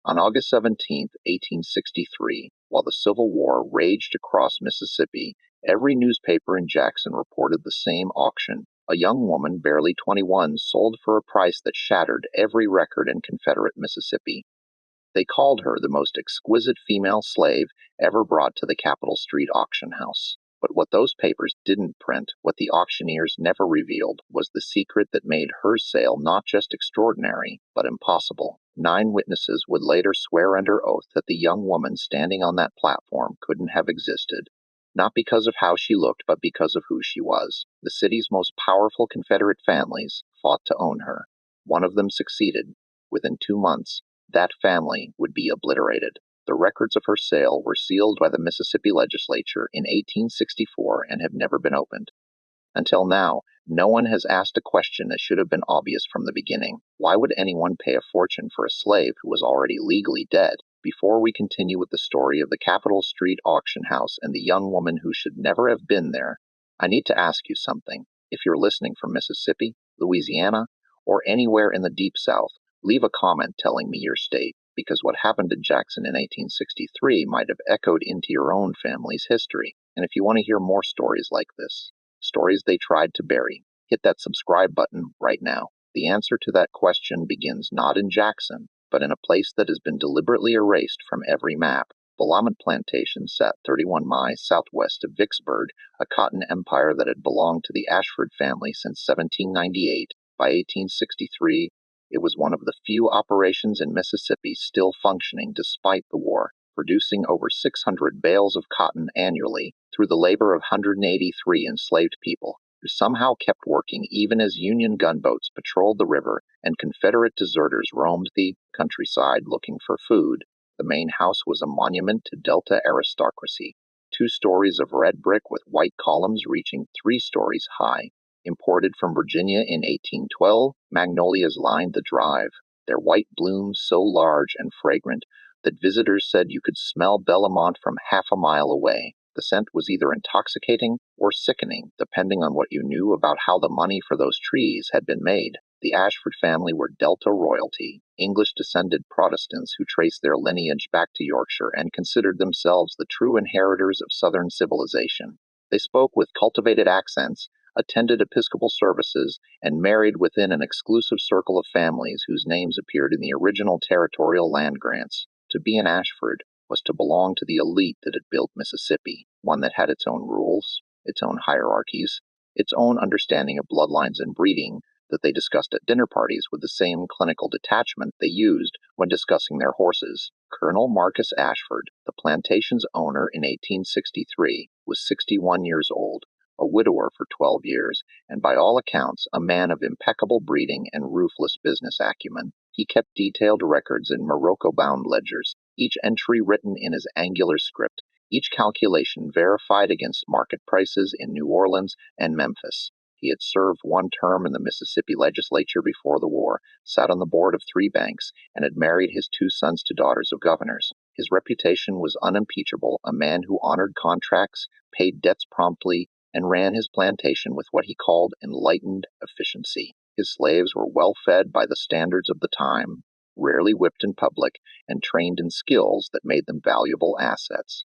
On August 17, 1863, while the Civil War raged across Mississippi, every newspaper in Jackson reported the same auction. A young woman, barely 21, sold for a price that shattered every record in Confederate Mississippi. They called her the most exquisite female slave ever brought to the Capitol Street auction house. But what those papers didn't print, what the auctioneers never revealed, was the secret that made her sale not just extraordinary, but impossible. 9 witnesses would later swear under oath that the young woman standing on that platform couldn't have existed, not because of how she looked, but because of who she was. The city's most powerful Confederate families fought to own her. One of them succeeded. Within 2 months, that family would be obliterated. The records of her sale were sealed by the Mississippi legislature in 1864 and have never been opened. Until now, no one has asked a question that should have been obvious from the beginning. Why would anyone pay a fortune for a slave who was already legally dead? Before we continue with the story of the Capitol Street auction house and the young woman who should never have been there, I need to ask you something. If you're listening from Mississippi, Louisiana, or anywhere in the Deep South, leave a comment telling me your state, because what happened in Jackson in 1863 might have echoed into your own family's history. And if you want to hear more stories like this, stories they tried to bury, hit that subscribe button right now. The answer to that question begins not in Jackson, but in a place that has been deliberately erased from every map. Willamette Plantation sat 31 miles southwest of Vicksburg, a cotton empire that had belonged to the Ashford family since 1798. By 1863, it was one of the few operations in Mississippi still functioning despite the war, producing over 600 bales of cotton annually through the labor of 183 enslaved people, who somehow kept working even as Union gunboats patrolled the river and Confederate deserters roamed the countryside looking for food. The main house was a monument to Delta aristocracy, 2 stories of red brick with white columns reaching 3 stories high. Imported from Virginia in 1812, magnolias lined the drive, their white blooms so large and fragrant that visitors said you could smell Bellamont from half a mile away. The scent was either intoxicating or sickening, depending on what you knew about how the money for those trees had been made. The Ashford family were Delta royalty, English-descended Protestants who traced their lineage back to Yorkshire and considered themselves the true inheritors of Southern civilization. They spoke with cultivated accents, attended Episcopal services, and married within an exclusive circle of families whose names appeared in the original territorial land grants. To be an Ashford was to belong to the elite that had built Mississippi, one that had its own rules, its own hierarchies, its own understanding of bloodlines and breeding that they discussed at dinner parties with the same clinical detachment they used when discussing their horses. Colonel Marcus Ashford, the plantation's owner in 1863, was 61 years old, a widower for 12 years, and by all accounts a man of impeccable breeding and ruthless business acumen. He kept detailed records in Morocco-bound ledgers, each entry written in his angular script, each calculation verified against market prices in New Orleans and Memphis. He had served 1 term in the Mississippi legislature before the war, sat on the board of 3 banks, and had married his 2 sons to daughters of governors. His reputation was unimpeachable, a man who honored contracts, paid debts promptly, and ran his plantation with what he called enlightened efficiency. His slaves were well fed by the standards of the time, rarely whipped in public, and trained in skills that made them valuable assets.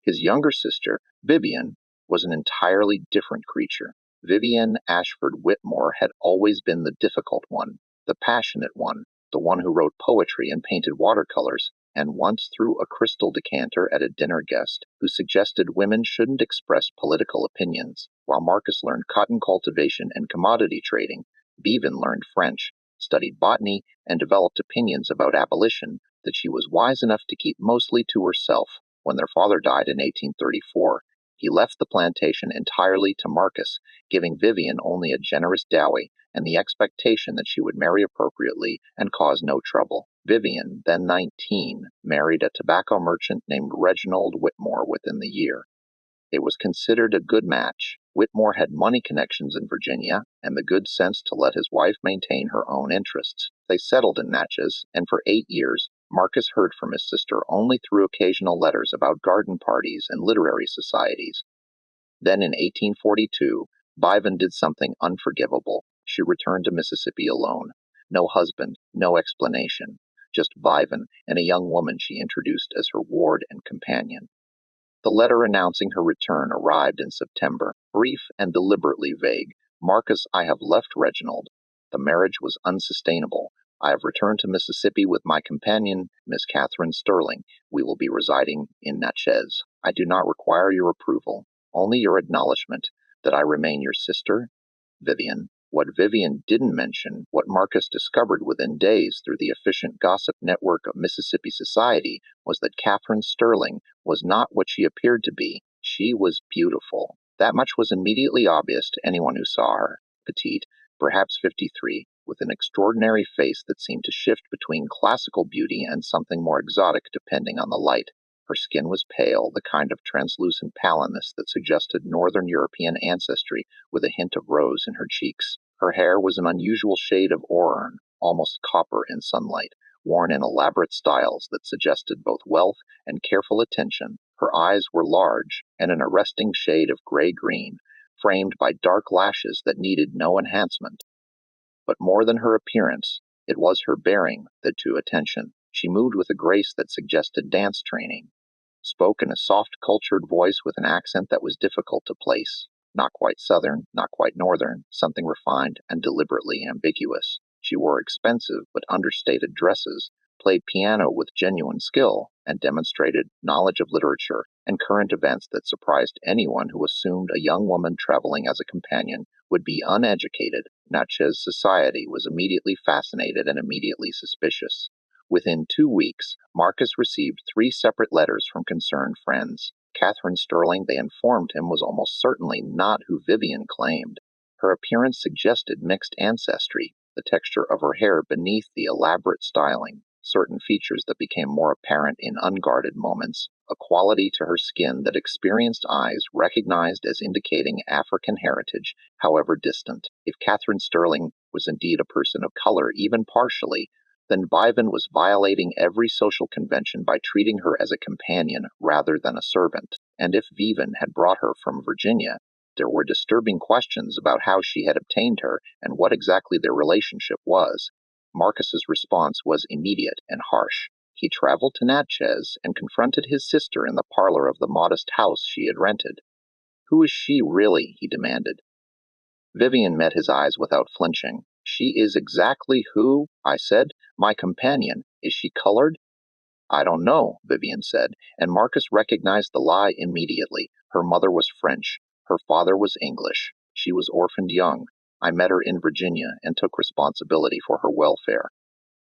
His younger sister, Vivien, was an entirely different creature. Vivien Ashford Whitmore had always been the difficult one, the passionate one, the one who wrote poetry and painted watercolors, and once threw a crystal decanter at a dinner guest who suggested women shouldn't express political opinions. While Marcus learned cotton cultivation and commodity trading, Vivien learned French, studied botany, and developed opinions about abolition that she was wise enough to keep mostly to herself. When their father died in 1834, he left the plantation entirely to Marcus, giving Vivien only a generous dowry and the expectation that she would marry appropriately and cause no trouble. Vivien, then 19, married a tobacco merchant named Reginald Whitmore within the year. It was considered a good match. Whitmore had money connections in Virginia and the good sense to let his wife maintain her own interests. They settled in Natchez, and for 8 years, Marcus heard from his sister only through occasional letters about garden parties and literary societies. Then in 1842, Vivien did something unforgivable. She returned to Mississippi alone. No husband, no explanation. just Vivien and a young woman she introduced as her ward and companion. The letter announcing her return arrived in September, brief and deliberately vague. Marcus, I have left Reginald. The marriage was unsustainable. I have returned to Mississippi with my companion, Miss Catherine Sterling. We will be residing in Natchez. I do not require your approval, only your acknowledgement that I remain your sister, Vivien. What Vivien didn't mention, what Marcus discovered within days through the efficient gossip network of Mississippi society, was that Catherine Sterling was not what she appeared to be. She was beautiful. That much was immediately obvious to anyone who saw her. Petite, perhaps 53, with an extraordinary face that seemed to shift between classical beauty and something more exotic depending on the light. Her skin was pale, the kind of translucent paleness that suggested Northern European ancestry, with a hint of rose in her cheeks. Her hair was an unusual shade of auburn, almost copper in sunlight, worn in elaborate styles that suggested both wealth and careful attention. Her eyes were large and an arresting shade of gray-green, framed by dark lashes that needed no enhancement. But more than her appearance, it was her bearing that drew attention. She moved with a grace that suggested dance training, spoke in a soft, cultured voice with an accent that was difficult to place. Not quite Southern, not quite Northern, something refined and deliberately ambiguous. She wore expensive but understated dresses, played piano with genuine skill, and demonstrated knowledge of literature and current events that surprised anyone who assumed a young woman traveling as a companion would be uneducated. Natchez society was immediately fascinated and immediately suspicious. Within 2 weeks, Marcus received 3 separate letters from concerned friends. Catherine Sterling, they informed him, was almost certainly not who Vivien claimed. Her appearance suggested mixed ancestry, the texture of her hair beneath the elaborate styling, certain features that became more apparent in unguarded moments, a quality to her skin that experienced eyes recognized as indicating African heritage, however distant. If Catherine Sterling was indeed a person of color, even partially, then Vivien was violating every social convention by treating her as a companion rather than a servant. And if Vivien had brought her from Virginia, there were disturbing questions about how she had obtained her and what exactly their relationship was. Marcus's response was immediate and harsh. He traveled to Natchez and confronted his sister in the parlor of the modest house she had rented. "Who is she really?" he demanded. Vivien met his eyes without flinching. "She is exactly who?" I said. "My companion. Is she colored?" "I don't know," Vivien said, and Marcus recognized the lie immediately. Her mother was French. Her father was English. She was orphaned young. I met her in Virginia and took responsibility for her welfare.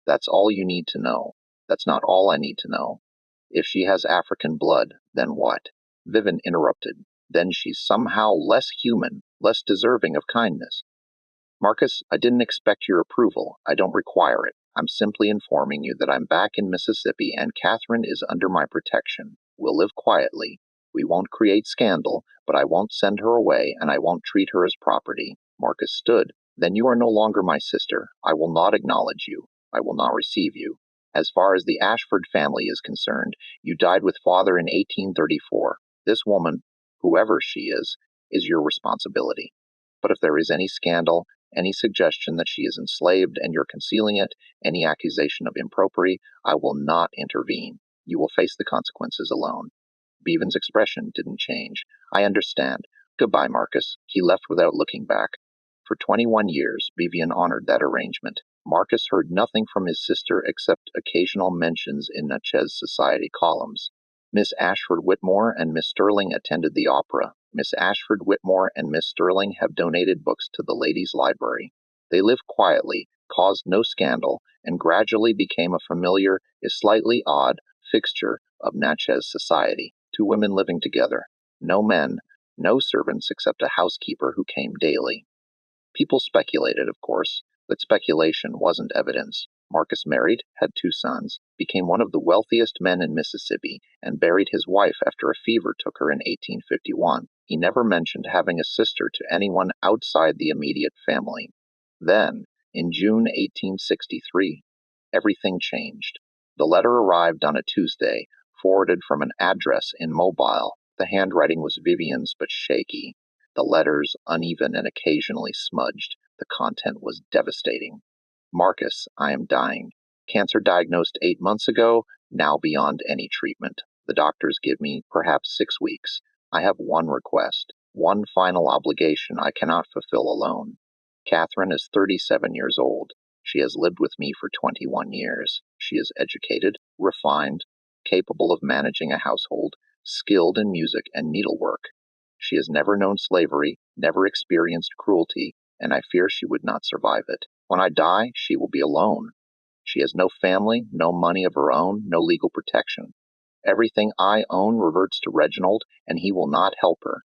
That's all you need to know. That's not all I need to know. If she has African blood, then what?" Vivien interrupted. "Then she's somehow less human, less deserving of kindness." "Marcus, I didn't expect your approval. I don't require it. I'm simply informing you that I'm back in Mississippi and Catherine is under my protection. We'll live quietly. We won't create scandal, but I won't send her away and I won't treat her as property." Marcus stood. "Then you are no longer my sister. I will not acknowledge you. I will not receive you. As far as the Ashford family is concerned, you died with father in 1834. This woman, whoever she is your responsibility. But if there is any scandal, any suggestion that she is enslaved and you're concealing it, any accusation of impropriety, I will not intervene. You will face the consequences alone." Vivien's expression didn't change. "I understand. Goodbye, Marcus." He left without looking back. For 21 years, Vivien honored that arrangement. Marcus heard nothing from his sister except occasional mentions in Natchez society columns. Miss Ashford Whitmore and Miss Sterling attended the opera. Miss Ashford Whitmore and Miss Sterling have donated books to the ladies' library. They lived quietly, caused no scandal, and gradually became a familiar, if slightly odd, fixture of Natchez society. 2 women living together. No men, no servants except a housekeeper who came daily. People speculated, of course, but speculation wasn't evidence. Marcus married, had 2 sons, became one of the wealthiest men in Mississippi, and buried his wife after a fever took her in 1851. He never mentioned having a sister to anyone outside the immediate family. Then, in June 1863, everything changed. The letter arrived on a Tuesday, forwarded from an address in Mobile. The handwriting was Vivien's but shaky. The letters uneven and occasionally smudged. The content was devastating. "Marcus, I am dying. Cancer diagnosed 8 months ago, now beyond any treatment. The doctors give me perhaps 6 weeks. I have one request, one final obligation I cannot fulfill alone. Catherine is 37 years old. She has lived with me for 21 years. She is educated, refined, capable of managing a household, skilled in music and needlework. She has never known slavery, never experienced cruelty, and I fear she would not survive it. When I die, she will be alone. She has no family, no money of her own, no legal protection. Everything I own reverts to Reginald, and he will not help her.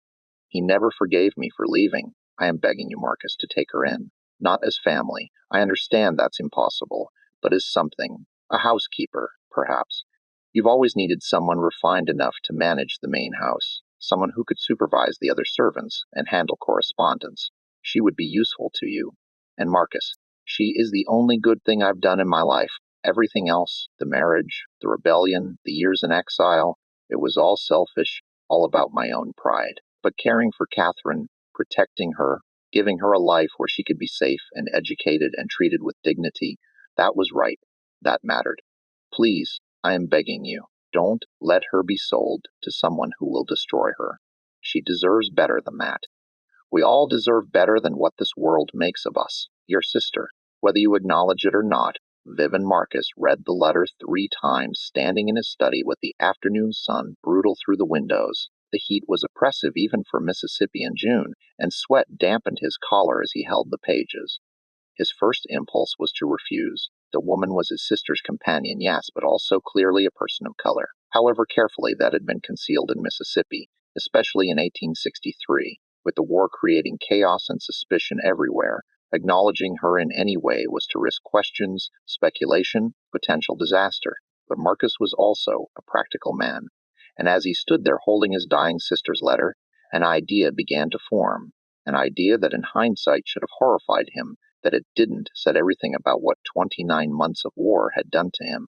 He never forgave me for leaving. I am begging you, Marcus, to take her in. Not as family. I understand that's impossible, but as something. A housekeeper, perhaps. You've always needed someone refined enough to manage the main house, someone who could supervise the other servants and handle correspondence. She would be useful to you. And Marcus, she is the only good thing I've done in my life. Everything else, the marriage, the rebellion, the years in exile, it was all selfish, all about my own pride. But caring for Catherine, protecting her, giving her a life where she could be safe and educated and treated with dignity, that was right. That mattered. Please, I am begging you, don't let her be sold to someone who will destroy her. She deserves better than that. We all deserve better than what this world makes of us. Your sister, whether you acknowledge it or not, Vivien Marcus read the letter 3 times, standing in his study with the afternoon sun brutal through the windows. The heat was oppressive even for Mississippi in June, and sweat dampened his collar as he held the pages. His first impulse was to refuse. The woman was his sister's companion, yes, but also clearly a person of color. However carefully that had been concealed in Mississippi, especially in 1863, with the war creating chaos and suspicion everywhere. Acknowledging her in any way was to risk questions, speculation, potential disaster. But Marcus was also a practical man, and as he stood there holding his dying sister's letter, an idea began to form, an idea that in hindsight should have horrified him. That it didn't said everything about what 29 months of war had done to him.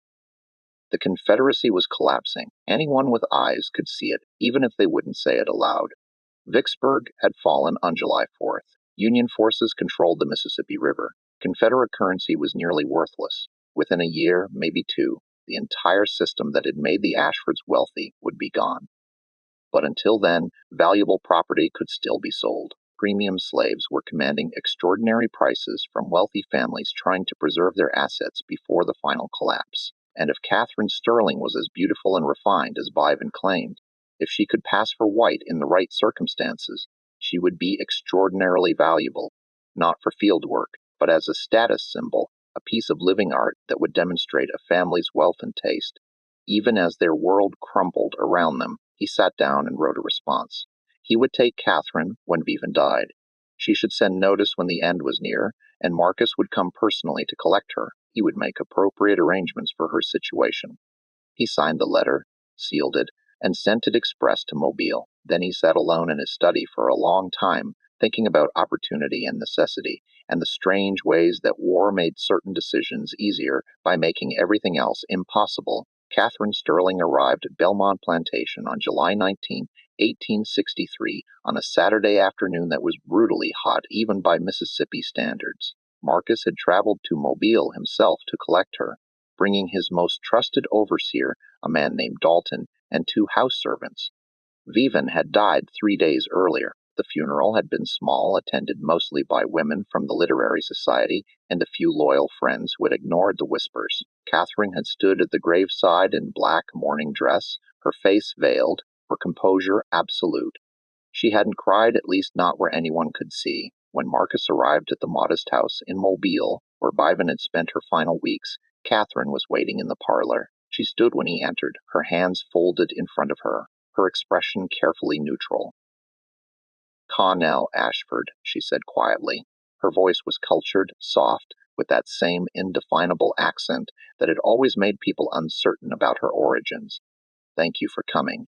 The Confederacy was collapsing. Anyone with eyes could see it, even if they wouldn't say it aloud. Vicksburg had fallen on July 4th. Union forces controlled the Mississippi River. Confederate currency was nearly worthless. Within a year, maybe 2, the entire system that had made the Ashfords wealthy would be gone. But until then, valuable property could still be sold. Premium slaves were commanding extraordinary prices from wealthy families trying to preserve their assets before the final collapse. And if Catherine Sterling was as beautiful and refined as Vivien claimed, if she could pass for white in the right circumstances, she would be extraordinarily valuable, not for field work, but as a status symbol, a piece of living art that would demonstrate a family's wealth and taste. Even as their world crumbled around them, he sat down and wrote a response. He would take Catherine when Vivien died. She should send notice when the end was near, and Marcus would come personally to collect her. He would make appropriate arrangements for her situation. He signed the letter, sealed it, and sent it express to Mobile. Then he sat alone in his study for a long time, thinking about opportunity and necessity, and the strange ways that war made certain decisions easier by making everything else impossible. Catherine Sterling arrived at Belmont Plantation on July 19, 1863, on a Saturday afternoon that was brutally hot even by Mississippi standards. Marcus had traveled to Mobile himself to collect her, bringing his most trusted overseer, a man named Dalton, and 2 house servants. Vivien had died 3 days earlier. The funeral had been small, attended mostly by women from the literary society and a few loyal friends who had ignored the whispers. Catherine had stood at the graveside in black mourning dress, her face veiled, her composure absolute. She hadn't cried, at least not where anyone could see. When Marcus arrived at the modest house in Mobile, where Vivien had spent her final weeks, Catherine was waiting in the parlor. She stood when he entered, her hands folded in front of her, her expression carefully neutral. "Connell Ashford," she said quietly. Her voice was cultured, soft, with that same indefinable accent that had always made people uncertain about her origins. "Thank you for coming.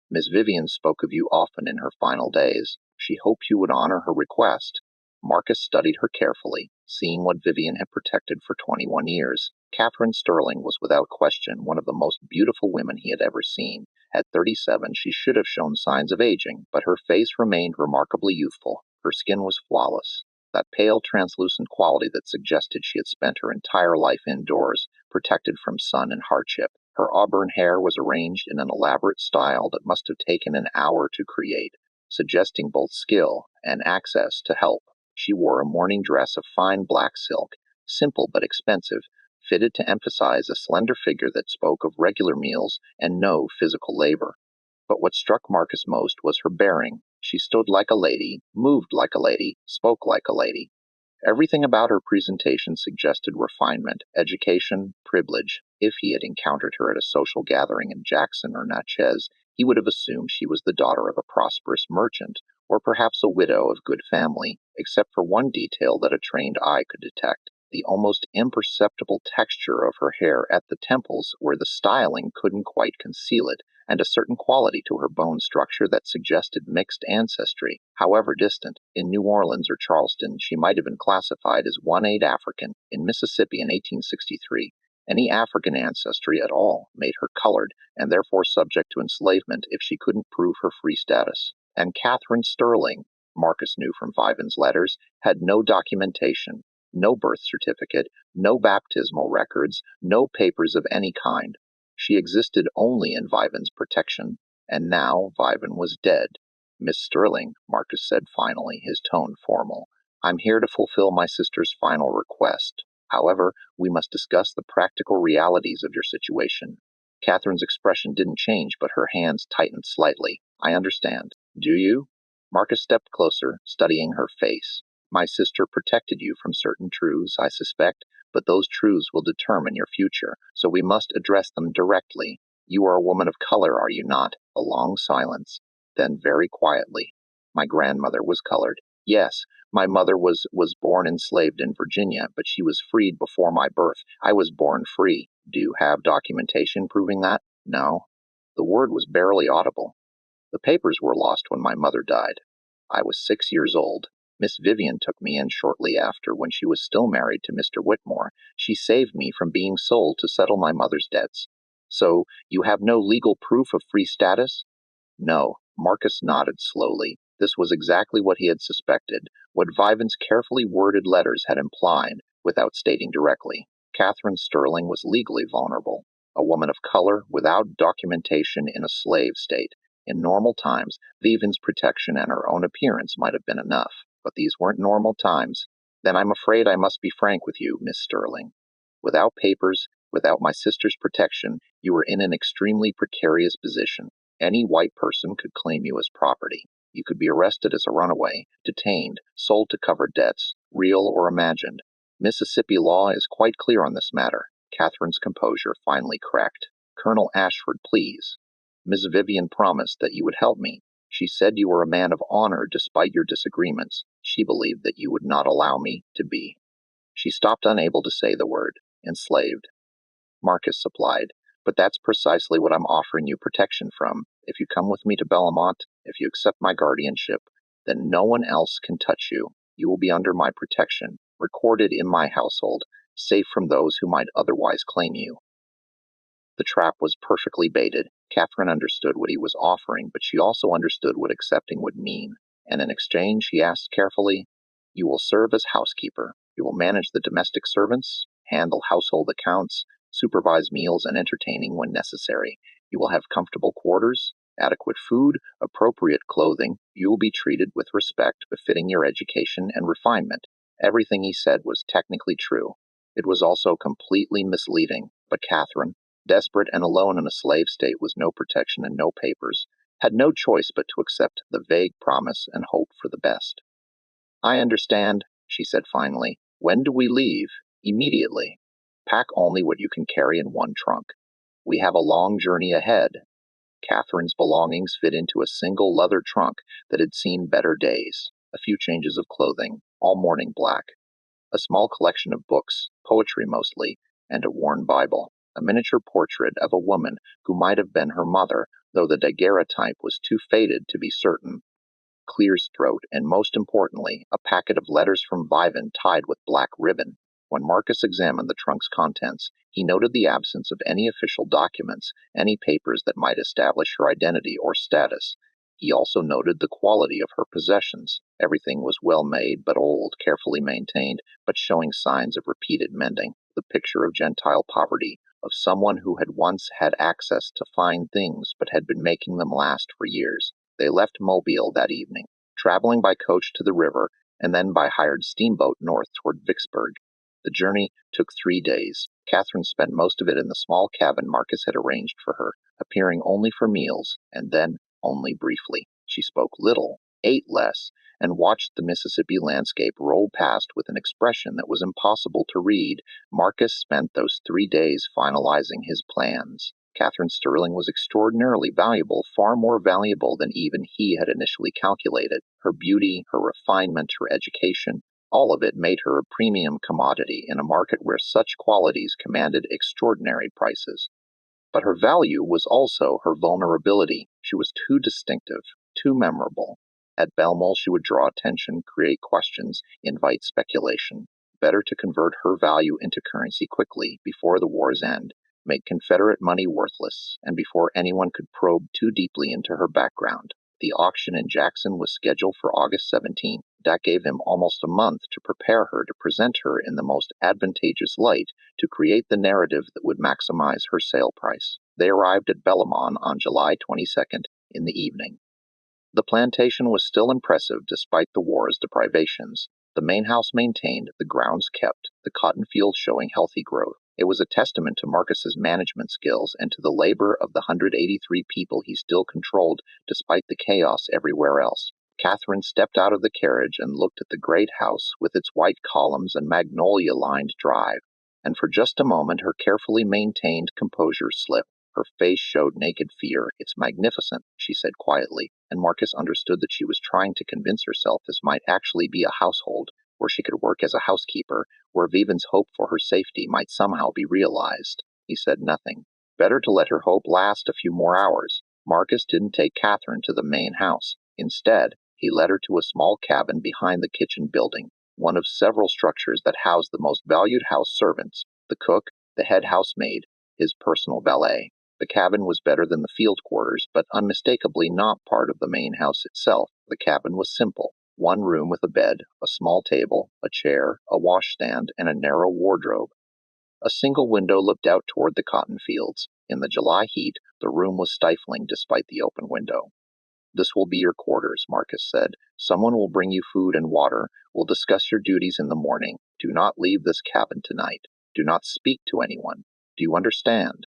Miss Vivien spoke of you often in her final days. She hoped you would honor her request." Marcus studied her carefully, seeing what Vivien had protected for 21 years. Catherine Sterling was without question one of the most beautiful women he had ever seen. At 37, she should have shown signs of aging, but her face remained remarkably youthful. Her skin was flawless. that pale, translucent quality that suggested she had spent her entire life indoors, protected from sun and hardship. Her auburn hair was arranged in an elaborate style that must have taken an hour to create, suggesting both skill and access to help. She wore a morning dress of fine black silk, simple but expensive, fitted to emphasize a slender figure that spoke of regular meals and no physical labor. But what struck Marcus most was her bearing. She stood like a lady, moved like a lady, spoke like a lady. Everything about her presentation suggested refinement, education, privilege. If he had encountered her at a social gathering in Jackson or Natchez, he would have assumed she was the daughter of a prosperous merchant, or perhaps a widow of good family, except for one detail that a trained eye could detect: the almost imperceptible texture of her hair at the temples where the styling couldn't quite conceal it, and a certain quality to her bone structure that suggested mixed ancestry, however distant. In New Orleans or Charleston, she might have been classified as 1/8 African. In Mississippi in 1863, any African ancestry at all made her colored and therefore subject to enslavement if she couldn't prove her free status. And Catherine Sterling, Marcus knew from Viven's letters, had no documentation, no birth certificate, no baptismal records, no papers of any kind. She existed only in Viven's protection, and now Viven was dead. "Miss Sterling," Marcus said finally, his tone formal, "I'm here to fulfill my sister's final request. However, we must discuss the practical realities of your situation." Catherine's expression didn't change, but her hands tightened slightly. "I understand." "Do you?" Marcus stepped closer, studying her face. "My sister protected you from certain truths, I suspect, but those truths will determine your future, so we must address them directly. You are a woman of color, are you not?" A long silence. Then very quietly, "My grandmother was colored." "Yes, my mother was born enslaved in Virginia, but she was freed before my birth. I was born free. Do you have documentation proving that?" "No." The word was barely audible. "The papers were lost when my mother died. I was 6 years old. Miss Vivien took me in shortly after, when she was still married to Mr. Whitmore. She saved me from being sold to settle my mother's debts." "So you have no legal proof of free status?" "No." Marcus nodded slowly. This was exactly what he had suspected, what Viven's carefully worded letters had implied, without stating directly. Catherine Sterling was legally vulnerable, a woman of color without documentation in a slave state. In normal times, Viven's protection and her own appearance might have been enough, but these weren't normal times. "Then I'm afraid I must be frank with you, Miss Sterling. Without papers, without my sister's protection, you were in an extremely precarious position. Any white person could claim you as property. You could be arrested as a runaway, detained, sold to cover debts, real or imagined. Mississippi law is quite clear on this matter." Catherine's composure finally cracked. "Colonel Ashford, please. Miss Vivien promised that you would help me. She said you were a man of honor despite your disagreements. She believed that you would not allow me to be." She stopped, unable to say the word. "Enslaved," Marcus supplied. "But that's precisely what I'm offering you protection from. If you come with me to Bellamont, if you accept my guardianship, then no one else can touch you. You will be under my protection, recorded in my household, safe from those who might otherwise claim you." The trap was perfectly baited. Catherine understood what he was offering, but she also understood what accepting would mean. And in exchange, he asked carefully, "You will serve as housekeeper. You will manage the domestic servants, handle household accounts, supervise meals and entertaining when necessary. You will have comfortable quarters, adequate food, appropriate clothing. You will be treated with respect befitting your education and refinement." Everything he said was technically true. It was also completely misleading, but Catherine, desperate and alone in a slave state with no protection and no papers, had no choice but to accept the vague promise and hope for the best. "I understand," she said finally. "When do we leave?" "Immediately. Pack only what you can carry in one trunk. We have a long journey ahead." Catherine's belongings fit into a single leather trunk that had seen better days. A few changes of clothing, all mourning black. A small collection of books, poetry mostly, and a worn Bible. A miniature portrait of a woman who might have been her mother, though the daguerreotype was too faded to be certain. Clear's throat, and most importantly, a packet of letters from Viven tied with black ribbon. When Marcus examined the trunk's contents, he noted the absence of any official documents, any papers that might establish her identity or status. He also noted the quality of her possessions. Everything was well made but old, carefully maintained, but showing signs of repeated mending. The picture of Gentile poverty, of someone who had once had access to fine things but had been making them last for years. They left Mobile that evening, traveling by coach to the river and then by hired steamboat north toward Vicksburg. The journey took 3 days. Catherine spent most of it in the small cabin Marcus had arranged for her, appearing only for meals, and then only briefly. She spoke little, ate less, and watched the Mississippi landscape roll past with an expression that was impossible to read. Marcus spent those 3 days finalizing his plans. Catherine Sterling was extraordinarily valuable, far more valuable than even he had initially calculated. Her beauty, her refinement, her education, all of it made her a premium commodity in a market where such qualities commanded extraordinary prices. But her value was also her vulnerability. She was too distinctive, too memorable. At Belmont, she would draw attention, create questions, invite speculation. Better to convert her value into currency quickly, before the war's end, make Confederate money worthless, and before anyone could probe too deeply into her background. The auction in Jackson was scheduled for August 17th. That gave him almost a month to prepare her, to present her in the most advantageous light, to create the narrative that would maximize her sale price. They arrived at Belmont on July 22nd in the evening. The plantation was still impressive despite the war's deprivations. The main house maintained, the grounds kept, the cotton fields showing healthy growth. It was a testament to Marcus's management skills and to the labor of the 183 people he still controlled despite the chaos everywhere else. Catherine stepped out of the carriage and looked at the great house with its white columns and magnolia-lined drive, and for just a moment her carefully maintained composure slipped. Her face showed naked fear. "It's magnificent," she said quietly, and Marcus understood that she was trying to convince herself this might actually be a household, where she could work as a housekeeper, where Vivien's hope for her safety might somehow be realized. He said nothing. Better to let her hope last a few more hours. Marcus didn't take Catherine to the main house. Instead, he led her to a small cabin behind the kitchen building, one of several structures that housed the most valued house servants, the cook, the head housemaid, his personal valet. The cabin was better than the field quarters, but unmistakably not part of the main house itself. The cabin was simple. One room with a bed, a small table, a chair, a washstand, and a narrow wardrobe. A single window looked out toward the cotton fields. In the July heat, the room was stifling despite the open window. "This will be your quarters," Marcus said. "Someone will bring you food and water. We'll discuss your duties in the morning. Do not leave this cabin tonight. Do not speak to anyone. Do you understand?"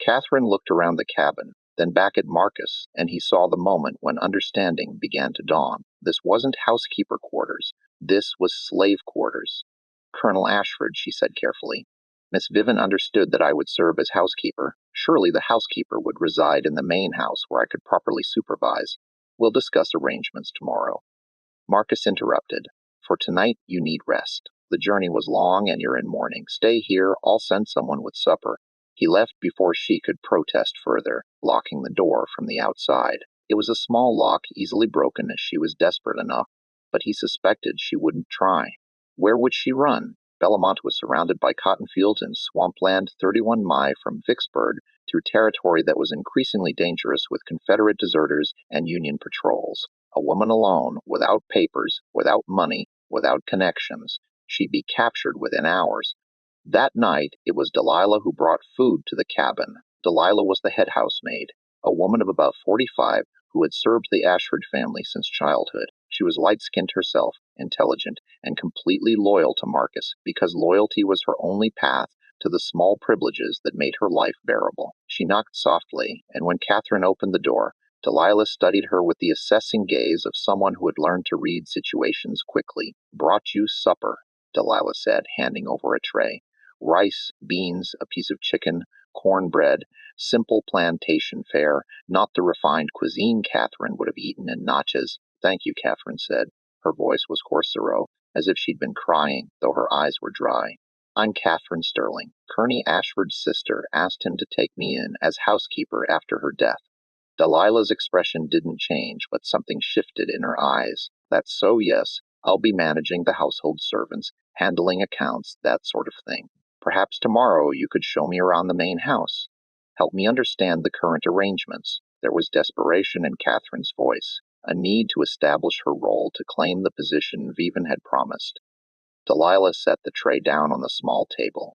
Catherine looked around the cabin, then back at Marcus, and he saw the moment when understanding began to dawn. This wasn't housekeeper quarters. This was slave quarters. "Colonel Ashford," she said carefully, "Miss Vivien understood that I would serve as housekeeper. Surely the housekeeper would reside in the main house where I could properly supervise. We'll discuss arrangements tomorrow." Marcus interrupted. "For tonight, you need rest. The journey was long and you're in mourning. Stay here, I'll send someone with supper." He left before she could protest further, locking the door from the outside. It was a small lock, easily broken as she was desperate enough, but he suspected she wouldn't try. Where would she run? Belmont was surrounded by cotton fields and swampland 31 miles from Vicksburg, through territory that was increasingly dangerous with Confederate deserters and Union patrols. A woman alone, without papers, without money, without connections. She'd be captured within hours. That night, it was Delilah who brought food to the cabin. Delilah was the head housemaid, a woman of about 45 who had served the Ashford family since childhood. She was light-skinned herself, intelligent, and completely loyal to Marcus, because loyalty was her only path to the small privileges that made her life bearable. She knocked softly, and when Catherine opened the door, Delilah studied her with the assessing gaze of someone who had learned to read situations quickly. "Brought you supper," Delilah said, handing over a tray. Rice, beans, a piece of chicken, cornbread, simple plantation fare, not the refined cuisine Catherine would have eaten in Natchez. "Thank you," Catherine said. Her voice was hoarse, as if she'd been crying, though her eyes were dry. "I'm Catherine Sterling. Colonel Ashford's sister asked him to take me in as housekeeper after her death." Delilah's expression didn't change, but something shifted in her eyes. "That's so, yes. I'll be managing the household servants, handling accounts, that sort of thing. Perhaps tomorrow you could show me around the main house. Help me understand the current arrangements. There was desperation in Catherine's voice, a need to establish her role, to claim the position Vivien had promised. Delilah set the tray down on the small table.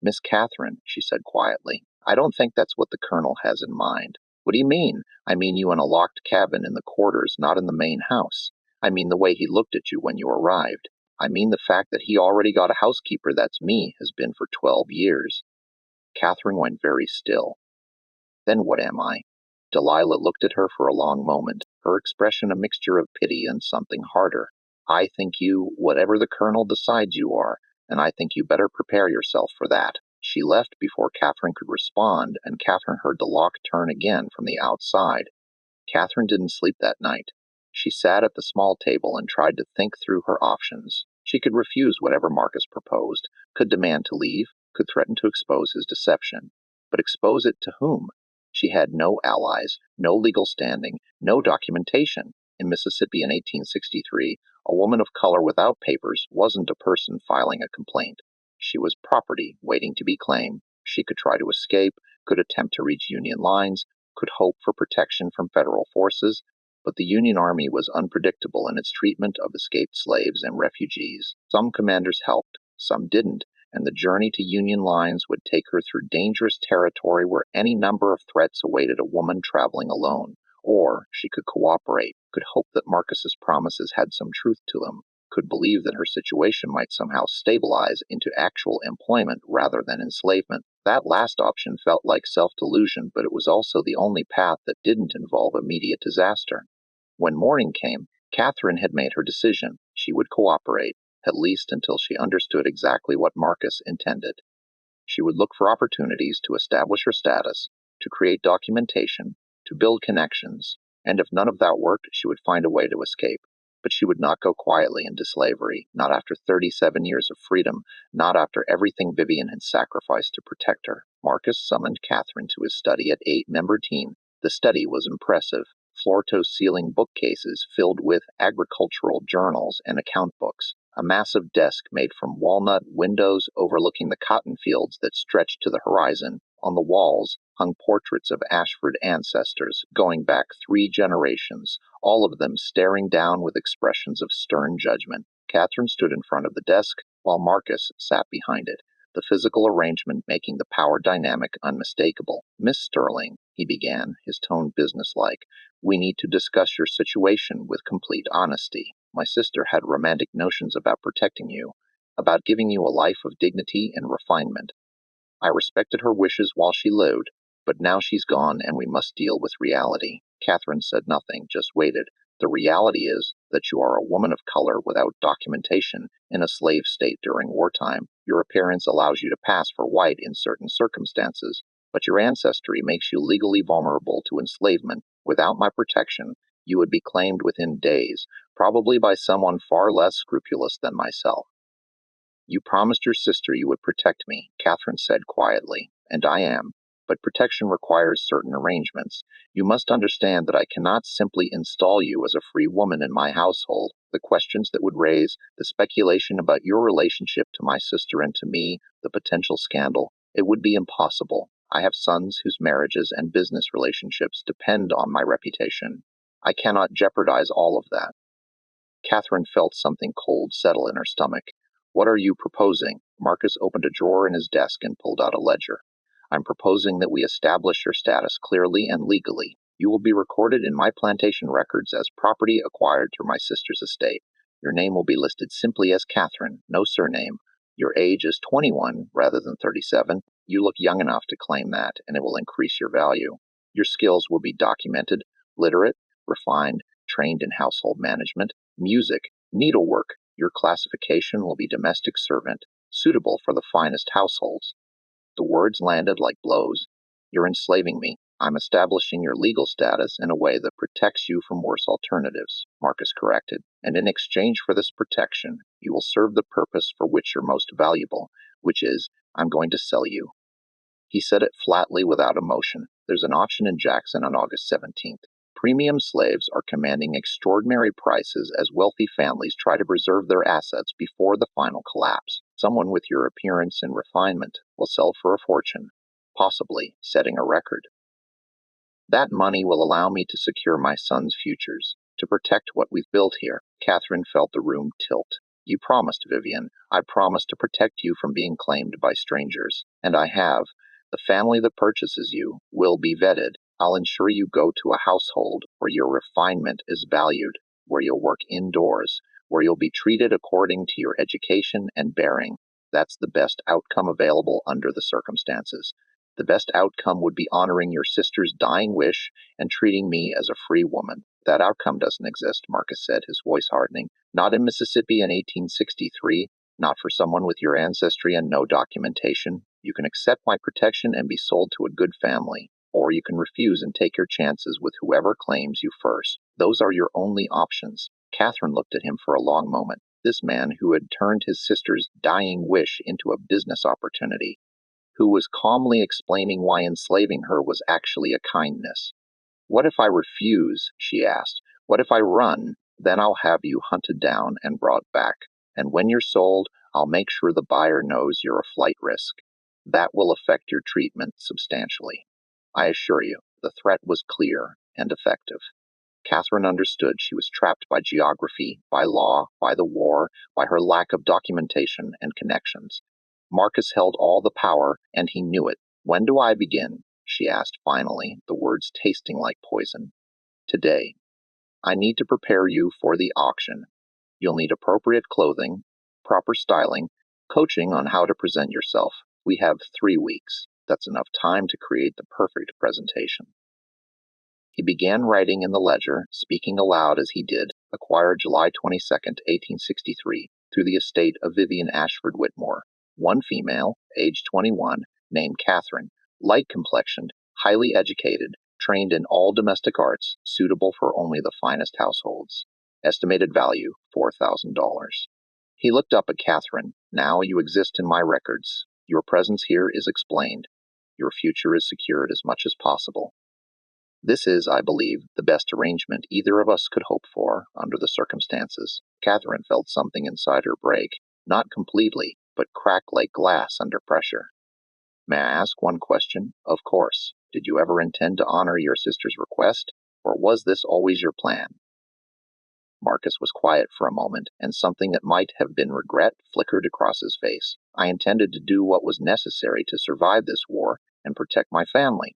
"Miss Catherine," she said quietly, "I don't think that's what the Colonel has in mind." "What do you mean?" "I mean you in a locked cabin in the quarters, not in the main house. I mean the way he looked at you when you arrived. I mean the fact that he already got a housekeeper that's me, has been for 12 years. Catherine went very still. "Then what am I?" Delilah looked at her for a long moment, her expression a mixture of pity and something harder. "I think you, whatever the Colonel decides you are, and I think you better prepare yourself for that." She left before Catherine could respond, and Catherine heard the lock turn again from the outside. Catherine didn't sleep that night. She sat at the small table and tried to think through her options. She could refuse whatever Marcus proposed, could demand to leave, could threaten to expose his deception. But expose it to whom? She had no allies, no legal standing, no documentation. In Mississippi in 1863, a woman of color without papers wasn't a person filing a complaint. She was property waiting to be claimed. She could try to escape, could attempt to reach Union lines, could hope for protection from federal forces, but the Union Army was unpredictable in its treatment of escaped slaves and refugees. Some commanders helped, some didn't, and the journey to Union lines would take her through dangerous territory where any number of threats awaited a woman traveling alone. Or she could cooperate, could hope that Marcus's promises had some truth to them, could believe that her situation might somehow stabilize into actual employment rather than enslavement. That last option felt like self-delusion, but it was also the only path that didn't involve immediate disaster. When morning came, Catherine had made her decision. She would cooperate, at least until she understood exactly what Marcus intended. She would look for opportunities to establish her status, to create documentation, to build connections, and if none of that worked, she would find a way to escape. But she would not go quietly into slavery, not after 37 years of freedom, not after everything Vivien had sacrificed to protect her. Marcus summoned Catherine to his study at 8-member team. The study was impressive. Floor-to-ceiling bookcases filled with agricultural journals and account books, a massive desk made from walnut windows overlooking the cotton fields that stretched to the horizon. On the walls hung portraits of Ashford ancestors going back 3 generations, all of them staring down with expressions of stern judgment. Catherine stood in front of the desk, while Marcus sat behind it, the physical arrangement making the power dynamic unmistakable. "Miss Sterling," he began, his tone businesslike, "we need to discuss your situation with complete honesty. My sister had romantic notions about protecting you, about giving you a life of dignity and refinement. I respected her wishes while she lived, but now she's gone and we must deal with reality." Catherine said nothing, just waited. "The reality is that you are a woman of color without documentation in a slave state during wartime. Your appearance allows you to pass for white in certain circumstances, but your ancestry makes you legally vulnerable to enslavement. Without my protection, you would be claimed within days, probably by someone far less scrupulous than myself." "You promised your sister you would protect me," Catherine said quietly, "and I am. But protection requires certain arrangements. You must understand that I cannot simply install you as a free woman in my household. The questions that would raise, the speculation about your relationship to my sister and to me, the potential scandal, it would be impossible. I have sons whose marriages and business relationships depend on my reputation. I cannot jeopardize all of that." Catherine felt something cold settle in her stomach. "What are you proposing?" Marcus opened a drawer in his desk and pulled out a ledger. "I'm proposing that we establish your status clearly and legally. You will be recorded in my plantation records as property acquired through my sister's estate. Your name will be listed simply as Catherine, no surname. Your age is 21 rather than 37. You look young enough to claim that, and it will increase your value. Your skills will be documented, literate, refined, trained in household management, music, needlework. Your classification will be domestic servant, suitable for the finest households." The words landed like blows. "You're enslaving me. I'm establishing your legal status in a way that protects you from worse alternatives," Marcus corrected. "And in exchange for this protection, you will serve the purpose for which you're most valuable, which is, I'm going to sell you." He said it flatly without emotion. "There's an auction in Jackson on August 17th. Premium slaves are commanding extraordinary prices as wealthy families try to preserve their assets before the final collapse. Someone with your appearance and refinement will sell for a fortune, possibly setting a record." That money will allow me to secure my son's futures, to protect what we've built here. Catherine felt the room tilt. You promised, Vivien. I promised to protect you from being claimed by strangers. And I have. The family that purchases you will be vetted. I'll ensure you go to a household where your refinement is valued, where you'll work indoors, where you'll be treated according to your education and bearing. That's the best outcome available under the circumstances. The best outcome would be honoring your sister's dying wish and treating me as a free woman. That outcome doesn't exist, Marcus said, his voice hardening. Not in Mississippi in 1863, not for someone with your ancestry and no documentation. You can accept my protection and be sold to a good family, or you can refuse and take your chances with whoever claims you first. Those are your only options. Catherine looked at him for a long moment. This man who had turned his sister's dying wish into a business opportunity, who was calmly explaining why enslaving her was actually a kindness. What if I refuse? She asked. What if I run? Then I'll have you hunted down and brought back. And when you're sold, I'll make sure the buyer knows you're a flight risk. That will affect your treatment substantially. I assure you, the threat was clear and effective. Catherine understood she was trapped by geography, by law, by the war, by her lack of documentation and connections. Marcus held all the power, and he knew it. When do I begin? She asked finally, the words tasting like poison. Today. I need to prepare you for the auction. You'll need appropriate clothing, proper styling, coaching on how to present yourself. We have 3 weeks. That's enough time to create the perfect presentation. He began writing in the ledger, speaking aloud as he did, acquired July 22nd, 1863, through the estate of Vivien Ashford Whitmore. One female, aged 21, named Catherine, light-complexioned, highly educated, trained in all domestic arts, suitable for only the finest households. Estimated value, $4,000. He looked up at Catherine. Now you exist in my records. Your presence here is explained. Your future is secured as much as possible. This is, I believe, the best arrangement either of us could hope for under the circumstances. Catherine felt something inside her break, not completely, but crack like glass under pressure. May I ask one question? Of course. Did you ever intend to honor your sister's request, or was this always your plan? Marcus was quiet for a moment, and something that might have been regret flickered across his face. I intended to do what was necessary to survive this war and protect my family.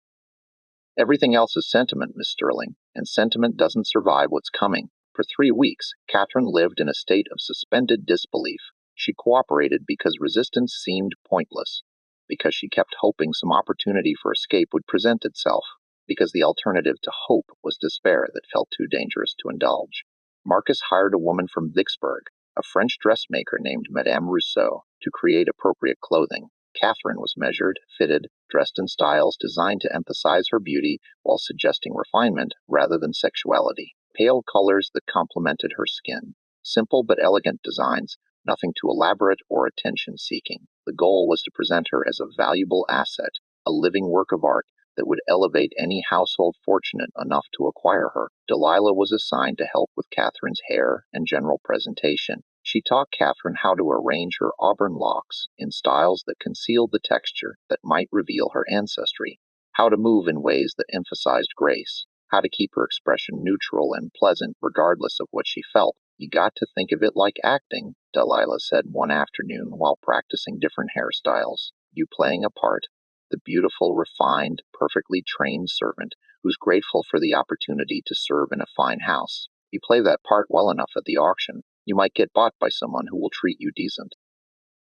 Everything else is sentiment, Miss Sterling, and sentiment doesn't survive what's coming. For 3 weeks, Catherine lived in a state of suspended disbelief. She cooperated because resistance seemed pointless, because she kept hoping some opportunity for escape would present itself, because the alternative to hope was despair that felt too dangerous to indulge. Marcus hired a woman from Vicksburg, a French dressmaker named Madame Rousseau, to create appropriate clothing. Catherine was measured, fitted, dressed in styles designed to emphasize her beauty while suggesting refinement rather than sexuality. Pale colors that complemented her skin. Simple but elegant designs, nothing too elaborate or attention-seeking. The goal was to present her as a valuable asset, a living work of art that would elevate any household fortunate enough to acquire her. Delilah was assigned to help with Catherine's hair and general presentation. She taught Catherine how to arrange her auburn locks in styles that concealed the texture that might reveal her ancestry, how to move in ways that emphasized grace, how to keep her expression neutral and pleasant regardless of what she felt. You got to think of it like acting, Delilah said one afternoon while practicing different hairstyles. You playing a part, the beautiful, refined, perfectly trained servant who's grateful for the opportunity to serve in a fine house. You play that part well enough at the auction, you might get bought by someone who will treat you decent.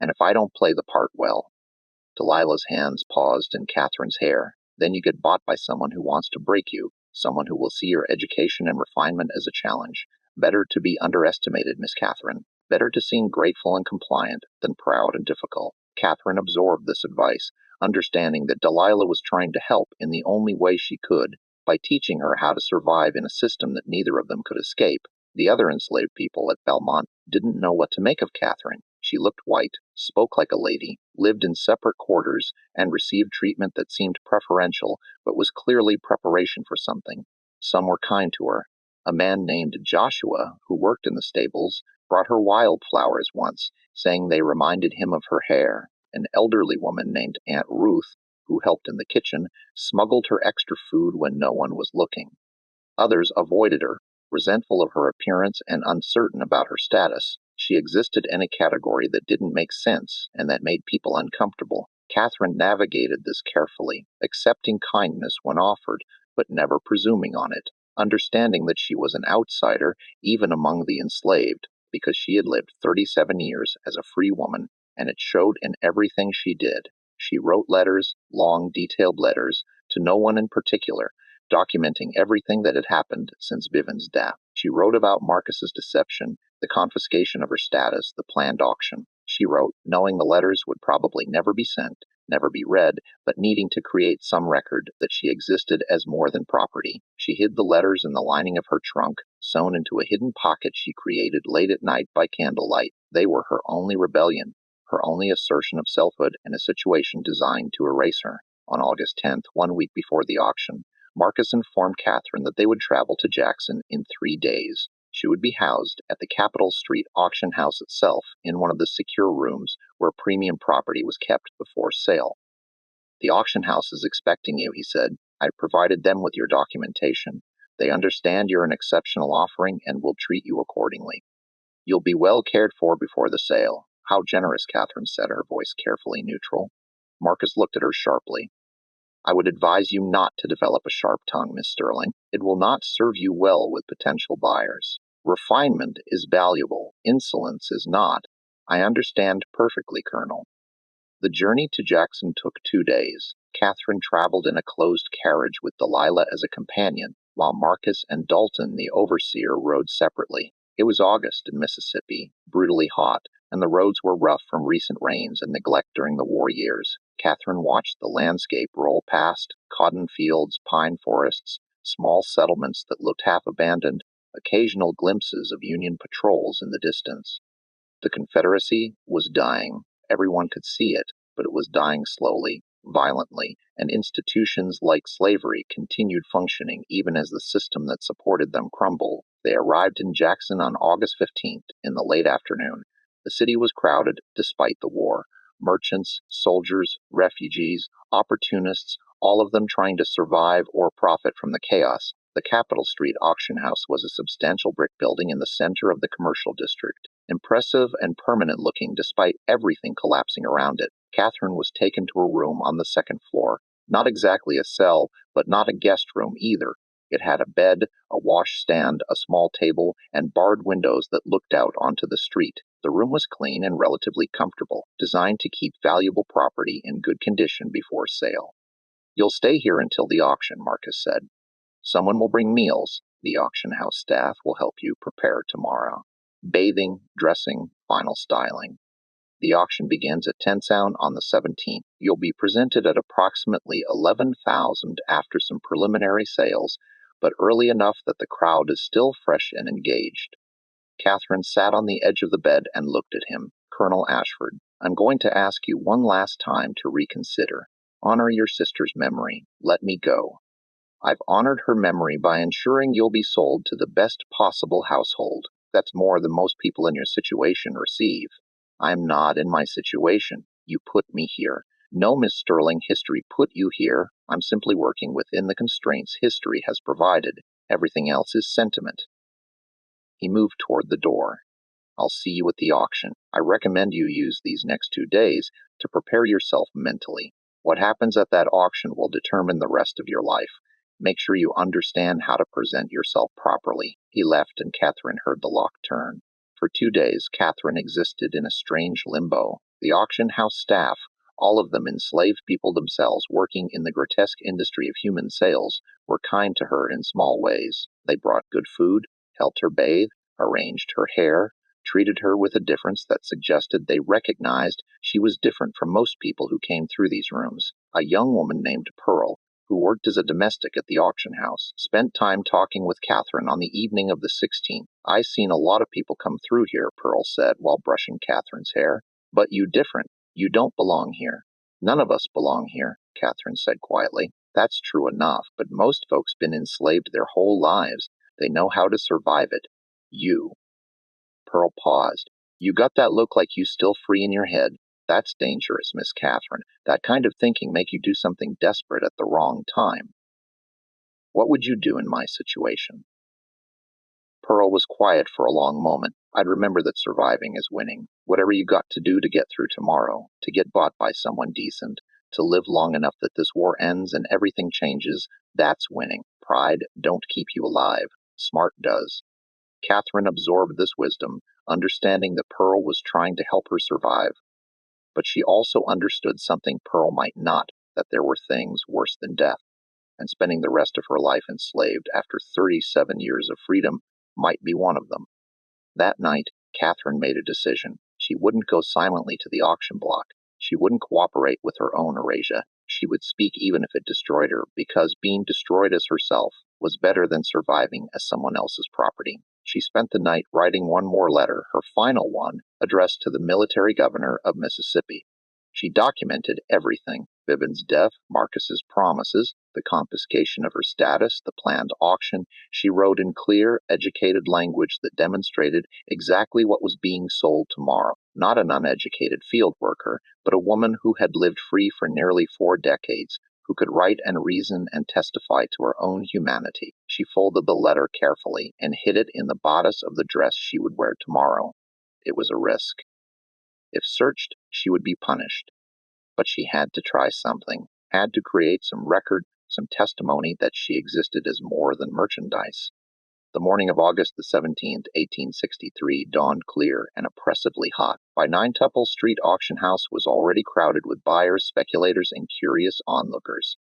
And if I don't play the part well, Delilah's hands paused in Catherine's hair, then you get bought by someone who wants to break you, someone who will see your education and refinement as a challenge. Better to be underestimated, Miss Catherine. Better to seem grateful and compliant than proud and difficult. Catherine absorbed this advice, understanding that Delilah was trying to help in the only way she could, by teaching her how to survive in a system that neither of them could escape. The other enslaved people at Belmont didn't know what to make of Catherine. She looked white, spoke like a lady, lived in separate quarters, and received treatment that seemed preferential, but was clearly preparation for something. Some were kind to her. A man named Joshua, who worked in the stables, brought her wildflowers once, saying they reminded him of her hair. An elderly woman named Aunt Ruth who helped in the kitchen, smuggled her extra food when no one was looking. Others avoided her, resentful of her appearance and uncertain about her status. She existed in a category that didn't make sense and that made people uncomfortable. Catherine navigated this carefully, accepting kindness when offered, but never presuming on it, understanding that she was an outsider even among the enslaved, because she had lived 37 years as a free woman, and it showed in everything she did. She wrote letters, long, detailed letters, to no one in particular, documenting everything that had happened since Vivien's death. She wrote about Marcus's deception, the confiscation of her status, the planned auction. She wrote, knowing the letters would probably never be sent, never be read, but needing to create some record that she existed as more than property. She hid the letters in the lining of her trunk, sewn into a hidden pocket she created late at night by candlelight. They were her only rebellion, her only assertion of selfhood in a situation designed to erase her. On August 10th, 1 week before the auction, Marcus informed Catherine that they would travel to Jackson in 3 days. She would be housed at the Capitol Street auction house itself in one of the secure rooms where premium property was kept before sale. "The auction house is expecting you," he said. "I've provided them with your documentation. They understand you're an exceptional offering and will treat you accordingly. You'll be well cared for before the sale." "How generous," Catherine said, her voice carefully neutral. Marcus looked at her sharply. "I would advise you not to develop a sharp tongue, Miss Sterling. It will not serve you well with potential buyers. Refinement is valuable. Insolence is not." "I understand perfectly, Colonel." The journey to Jackson took 2 days. Catherine traveled in a closed carriage with Delilah as a companion, while Marcus and Dalton, the overseer, rode separately. It was August in Mississippi, brutally hot, and the roads were rough from recent rains and neglect during the war years. Catherine watched the landscape roll past, cotton fields, pine forests, small settlements that looked half abandoned, occasional glimpses of Union patrols in the distance. The Confederacy was dying. Everyone could see it, but it was dying slowly, violently, and institutions like slavery continued functioning even as the system that supported them crumbled. They arrived in Jackson on August 15th in the late afternoon. The city was crowded despite the war. Merchants, soldiers, refugees, opportunists, all of them trying to survive or profit from the chaos. The Capitol Street auction house was a substantial brick building in the center of the commercial district, impressive and permanent looking despite everything collapsing around it. Catherine was taken to a room on the second floor. Not exactly a cell, but not a guest room either. It had a bed, a washstand, a small table, and barred windows that looked out onto the street. The room was clean and relatively comfortable, designed to keep valuable property in good condition before sale. "You'll stay here until the auction," Marcus said. "Someone will bring meals. The auction house staff will help you prepare tomorrow. Bathing, dressing, final styling. The auction begins at 10 sound on the 17th. You'll be presented at approximately 11,000 after some preliminary sales, but early enough that the crowd is still fresh and engaged." Catherine sat on the edge of the bed and looked at him. "Colonel Ashford, I'm going to ask you one last time to reconsider. Honor your sister's memory. Let me go. I've honored her memory by ensuring you'll be sold to the best possible household. That's more than most people in your situation receive. I'm not in my situation. You put me here. No, Miss Sterling, history put you here. I'm simply working within the constraints history has provided. Everything else is sentiment." He moved toward the door. "I'll see you at the auction. I recommend you use these next 2 days to prepare yourself mentally. What happens at that auction will determine the rest of your life. Make sure you understand how to present yourself properly." He left, and Catherine heard the lock turn. For 2 days, Catherine existed in a strange limbo. The auction house staff, all of them enslaved people themselves working in the grotesque industry of human sales, were kind to her in small ways. They brought good food, helped her bathe, arranged her hair, treated her with a difference that suggested they recognized she was different from most people who came through these rooms. A young woman named Pearl, who worked as a domestic at the auction house, spent time talking with Catherine on the evening of the 16th. "I've seen a lot of people come through here," Pearl said while brushing Catherine's hair. "But you different. You don't belong here." "None of us belong here," Catherine said quietly. "That's true enough, but most folks been enslaved their whole lives. They know how to survive it. You." Pearl paused. "You got that look like you still free in your head. That's dangerous, Miss Catherine. That kind of thinking make you do something desperate at the wrong time. What would you do in my situation? Pearl was quiet for a long moment. I'd remember that surviving is winning. Whatever you got to do to get through tomorrow, to get bought by someone decent, to live long enough that this war ends and everything changes, that's winning. Pride don't keep you alive. Smart does. Catherine absorbed this wisdom, understanding that Pearl was trying to help her survive. But she also understood something Pearl might not, that there were things worse than death, and spending the rest of her life enslaved after 37 years of freedom might be one of them. That night, Catherine made a decision. She wouldn't go silently to the auction block. She wouldn't cooperate with her own erasure. She would speak even if it destroyed her, because being destroyed as herself was better than surviving as someone else's property. She spent the night writing one more letter, her final one, addressed to the military governor of Mississippi. She documented everything: Vivien's death, Marcus's promises, the confiscation of her status, the planned auction. She wrote in clear, educated language that demonstrated exactly what was being sold tomorrow. Not an uneducated field worker, but a woman who had lived free for nearly 4 decades, who could write and reason and testify to her own humanity. She folded the letter carefully and hid it in the bodice of the dress she would wear tomorrow. It was a risk. If searched, she would be punished. But she had to try something, had to create some record, some testimony that she existed as more than merchandise. The morning of August the 17th, 1863, dawned clear and oppressively hot. By Ninetupple Street auction house was already crowded with buyers, speculators, and curious onlookers.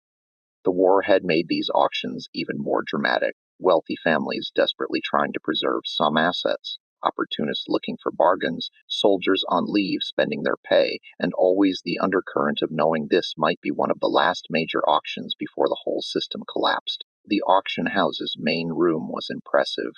The war had made these auctions even more dramatic. Wealthy families desperately trying to preserve some assets, opportunists looking for bargains, soldiers on leave spending their pay, and always the undercurrent of knowing this might be one of the last major auctions before the whole system collapsed. The auction house's main room was impressive.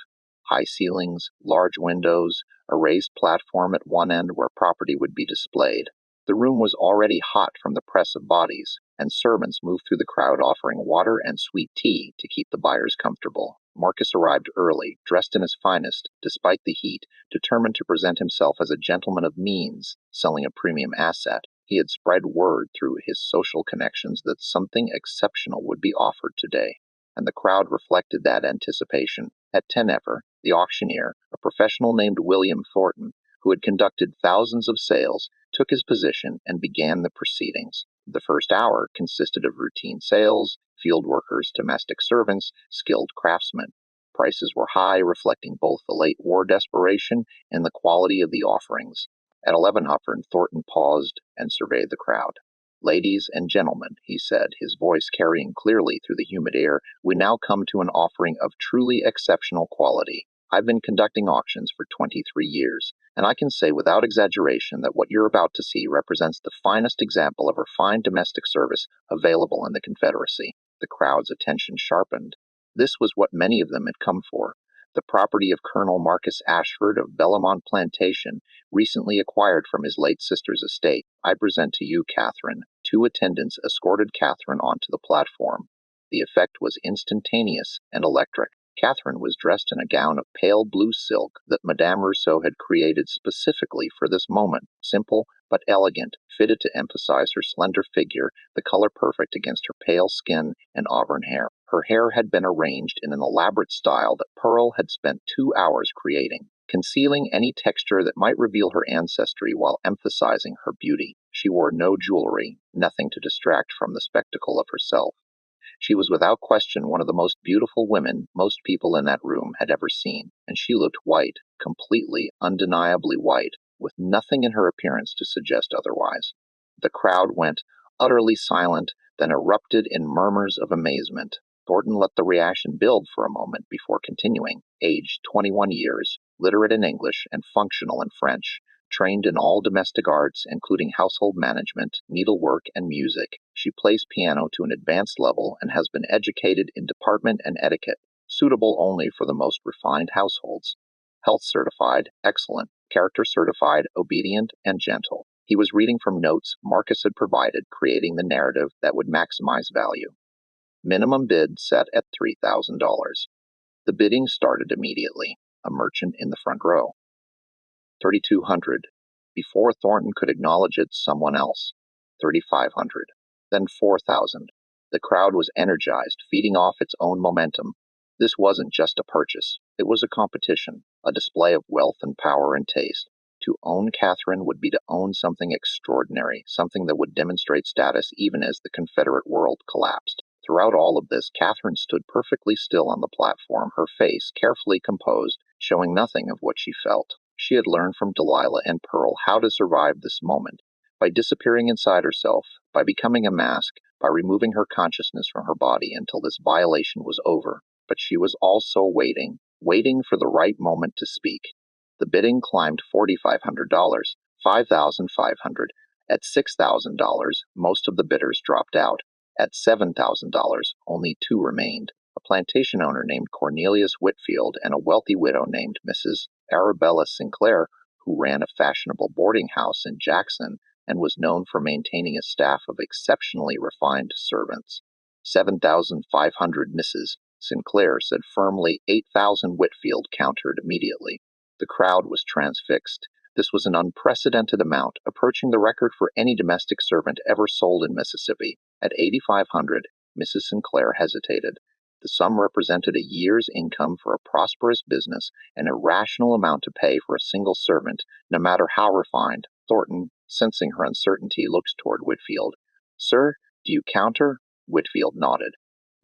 High ceilings, large windows, a raised platform at one end where property would be displayed. The room was already hot from the press of bodies, and servants moved through the crowd offering water and sweet tea to keep the buyers comfortable. Marcus arrived early, dressed in his finest, despite the heat, determined to present himself as a gentleman of means, selling a premium asset. He had spread word through his social connections that something exceptional would be offered today, and the crowd reflected that anticipation. At Tenever, the auctioneer, a professional named William Thornton, who had conducted thousands of sales, took his position and began the proceedings. The first hour consisted of routine sales, field workers, domestic servants, skilled craftsmen. Prices were high, reflecting both the late war desperation and the quality of the offerings. At 11:00, Thornton paused and surveyed the crowd. "Ladies and gentlemen," he said, his voice carrying clearly through the humid air, "we now come to an offering of truly exceptional quality. I've been conducting auctions for 23 years, and I can say without exaggeration that what you're about to see represents the finest example of refined domestic service available in the Confederacy." The crowd's attention sharpened. This was what many of them had come for. The property of Colonel Marcus Ashford of Bellamont Plantation, recently acquired from his late sister's estate. I present to you, Catherine. 2 attendants escorted Catherine onto the platform. The effect was instantaneous and electric. Catherine was dressed in a gown of pale blue silk that Madame Rousseau had created specifically for this moment, simple but elegant, fitted to emphasize her slender figure, the color perfect against her pale skin and auburn hair. Her hair had been arranged in an elaborate style that Pearl had spent 2 hours creating, concealing any texture that might reveal her ancestry while emphasizing her beauty. She wore no jewelry, nothing to distract from the spectacle of herself. She was without question one of the most beautiful women most people in that room had ever seen, and she looked white, completely, undeniably white, with nothing in her appearance to suggest otherwise. The crowd went utterly silent, then erupted in murmurs of amazement. Thornton let the reaction build for a moment before continuing. Aged 21 years, literate in English and functional in French, trained in all domestic arts, including household management, needlework, and music. She plays piano to an advanced level and has been educated in department and etiquette, suitable only for the most refined households. Health certified, excellent. Character certified, obedient, and gentle. He was reading from notes Marcus had provided, creating the narrative that would maximize value. Minimum bid set at $3,000. The bidding started immediately. A merchant in the front row. 3,200. Before Thornton could acknowledge it, someone else. 3,500. Then 4,000. The crowd was energized, feeding off its own momentum. This wasn't just a purchase. It was a competition, a display of wealth and power and taste. To own Catherine would be to own something extraordinary, something that would demonstrate status even as the Confederate world collapsed. Throughout all of this, Catherine stood perfectly still on the platform, her face carefully composed, showing nothing of what she felt. She had learned from Delilah and Pearl how to survive this moment, by disappearing inside herself, by becoming a mask, by removing her consciousness from her body until this violation was over. But she was also waiting for the right moment to speak. The bidding climbed $4,500, $5,500. At $6,000, most of the bidders dropped out. At $7,000, only two remained, a plantation owner named Cornelius Whitfield and a wealthy widow named Mrs. Arabella Sinclair, who ran a fashionable boarding house in Jackson and was known for maintaining a staff of exceptionally refined servants. 7,500, Mrs. Sinclair said firmly. 8,000, Whitfield countered immediately. The crowd was transfixed. This was an unprecedented amount, approaching the record for any domestic servant ever sold in Mississippi. At 8,500, Mrs. Sinclair hesitated. The sum represented a year's income for a prosperous business, an irrational amount to pay for a single servant, no matter how refined. Thornton, sensing her uncertainty, looked toward Whitfield. "Sir, do you counter?" Whitfield nodded.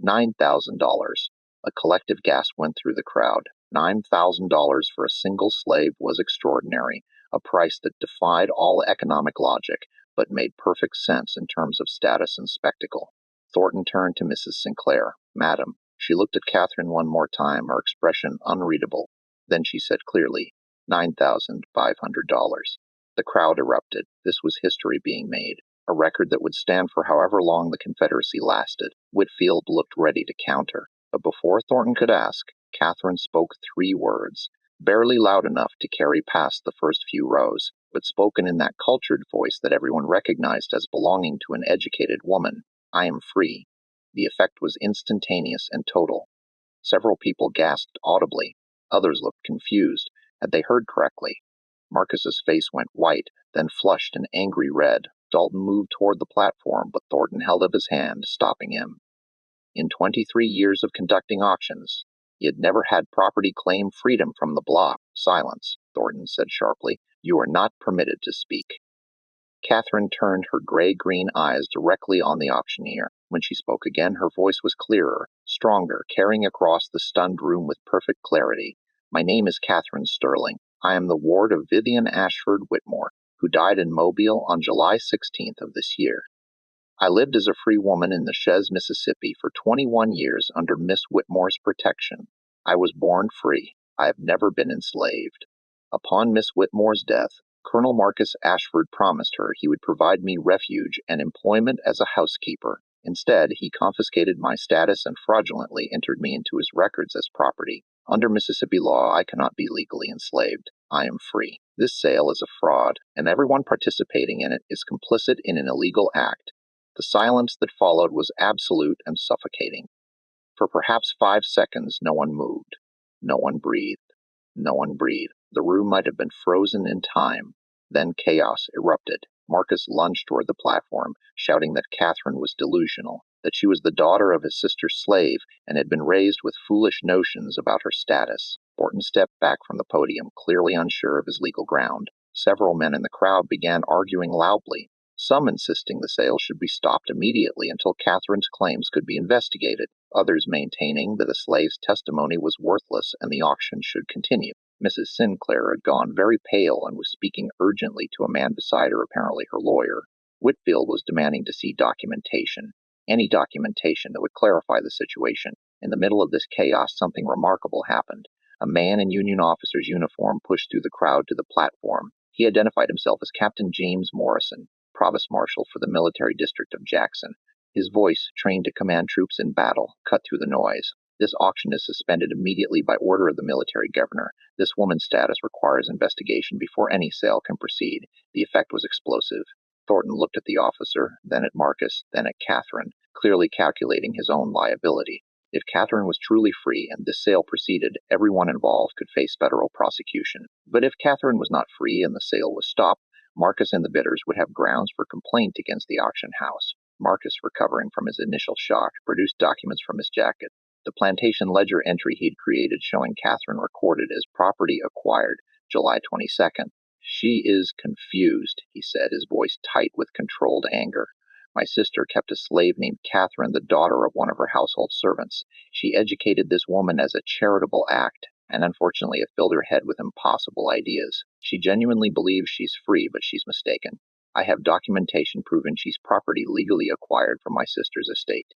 $9,000. A collective gasp went through the crowd. $9,000 for a single slave was extraordinary, a price that defied all economic logic, but made perfect sense in terms of status and spectacle. Thornton turned to Mrs. Sinclair. "Madam." She looked at Catherine one more time, her expression unreadable. Then she said clearly, $9,500. The crowd erupted. This was history being made, a record that would stand for however long the Confederacy lasted. Whitfield looked ready to counter, but before Thornton could ask, Catherine spoke three words, barely loud enough to carry past the first few rows, but spoken in that cultured voice that everyone recognized as belonging to an educated woman. "I am free." The effect was instantaneous and total. Several people gasped audibly. Others looked confused. Had they heard correctly? Marcus's face went white, then flushed an angry red. Dalton moved toward the platform, but Thornton held up his hand, stopping him. In 23 years of conducting auctions, he had never had property claim freedom from the block. "Silence," Thornton said sharply. "You are not permitted to speak." Catherine turned her gray-green eyes directly on the auctioneer. When she spoke again, her voice was clearer, stronger, carrying across the stunned room with perfect clarity. "My name is Catherine Sterling. I am the ward of Vivien Ashford Whitmore, who died in Mobile on July 16th of this year. I lived as a free woman in the Natchez, Mississippi for 21 years under Miss Whitmore's protection. I was born free. I have never been enslaved. Upon Miss Whitmore's death, Colonel Marcus Ashford promised her he would provide me refuge and employment as a housekeeper. Instead, he confiscated my status and fraudulently entered me into his records as property. Under Mississippi law, I cannot be legally enslaved. I am free. This sale is a fraud, and everyone participating in it is complicit in an illegal act." The silence that followed was absolute and suffocating. For perhaps 5 seconds, no one moved. No one breathed. No one breathed. The room might have been frozen in time. Then chaos erupted. Marcus lunged toward the platform, shouting that Catherine was delusional, that she was the daughter of his sister's slave and had been raised with foolish notions about her status. Thornton stepped back from the podium, clearly unsure of his legal ground. Several men in the crowd began arguing loudly, some insisting the sale should be stopped immediately until Catherine's claims could be investigated, others maintaining that a slave's testimony was worthless and the auction should continue. Mrs. Sinclair had gone very pale and was speaking urgently to a man beside her, apparently her lawyer. Whitfield was demanding to see documentation, any documentation that would clarify the situation. In the middle of this chaos, something remarkable happened. A man in Union officer's uniform pushed through the crowd to the platform. He identified himself as Captain James Morrison, Provost Marshal for the military district of Jackson. His voice, trained to command troops in battle, cut through the noise. "This auction is suspended immediately by order of the military governor. This woman's status requires investigation before any sale can proceed." The effect was explosive. Thornton looked at the officer, then at Marcus, then at Catherine, clearly calculating his own liability. If Catherine was truly free and this sale proceeded, everyone involved could face federal prosecution. But if Catherine was not free and the sale was stopped, Marcus and the bidders would have grounds for complaint against the auction house. Marcus, recovering from his initial shock, produced documents from his jacket. The plantation ledger entry he'd created showing Catherine recorded as property acquired July 22nd. "She is confused," he said, his voice tight with controlled anger. "My sister kept a slave named Catherine, the daughter of one of her household servants. She educated this woman as a charitable act, and unfortunately it filled her head with impossible ideas. She genuinely believes she's free, but she's mistaken. I have documentation proving she's property legally acquired from my sister's estate."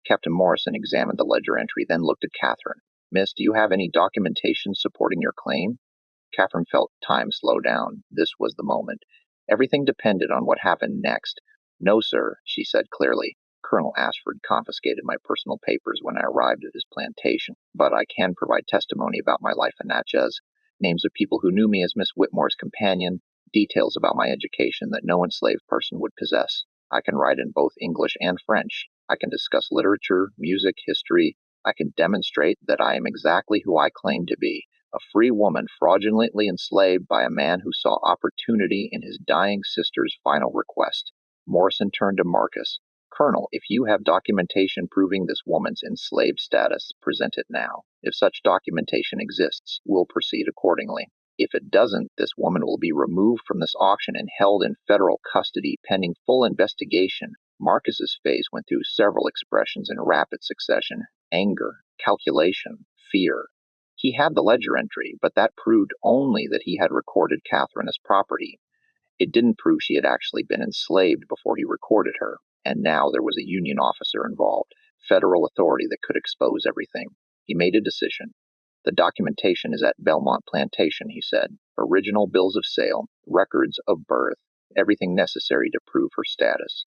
Captain Morrison examined the ledger entry, then looked at Catherine. "Miss, do you have any documentation supporting your claim?" Catherine felt time slow down. This was the moment. Everything depended on what happened next. "No, sir," she said clearly. "Colonel Ashford confiscated my personal papers when I arrived at his plantation, but I can provide testimony about my life in Natchez, names of people who knew me as Miss Whitmore's companion, details about my education that no enslaved person would possess. I can write in both English and French. I can discuss literature, music, history. I can demonstrate that I am exactly who I claim to be, a free woman fraudulently enslaved by a man who saw opportunity in his dying sister's final request." Morrison turned to Marcus. "Colonel, if you have documentation proving this woman's enslaved status, present it now. If such documentation exists, we'll proceed accordingly. If it doesn't, this woman will be removed from this auction and held in federal custody pending full investigation." Marcus's face went through several expressions in rapid succession: anger, calculation, fear. He had the ledger entry, but that proved only that he had recorded Catherine as property. It didn't prove she had actually been enslaved before he recorded her, and now there was a Union officer involved, federal authority that could expose everything. He made a decision. "The documentation is at Belmont Plantation," he said. "Original bills of sale, records of birth, everything necessary to prove her status.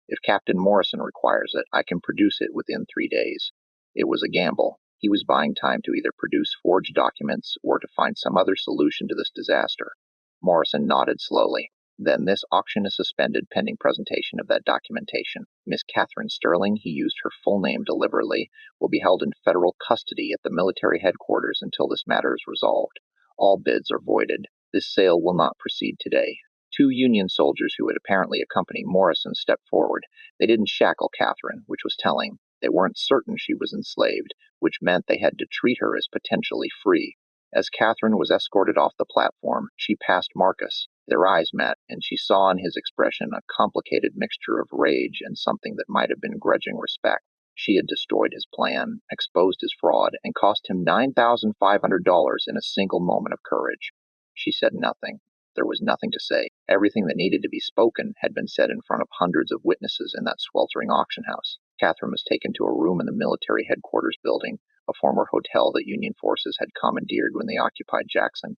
If Captain Morrison requires it, I can produce it within 3 days." It was a gamble. He was buying time to either produce forged documents or to find some other solution to this disaster. Morrison nodded slowly. "Then this auction is suspended pending presentation of that documentation. Miss Catherine Sterling," he used her full name deliberately, "will be held in federal custody at the military headquarters until this matter is resolved. All bids are voided. This sale will not proceed today." Two Union soldiers who had apparently accompanied Morrison stepped forward. They didn't shackle Catherine, which was telling. They weren't certain she was enslaved, which meant they had to treat her as potentially free. As Catherine was escorted off the platform, she passed Marcus. Their eyes met, and she saw in his expression a complicated mixture of rage and something that might have been grudging respect. She had destroyed his plan, exposed his fraud, and cost him $9,500 in a single moment of courage. She said nothing. There was nothing to say. Everything that needed to be spoken had been said in front of hundreds of witnesses in that sweltering auction house. Catherine was taken to a room in the military headquarters building, a former hotel that Union forces had commandeered when they occupied Jackson.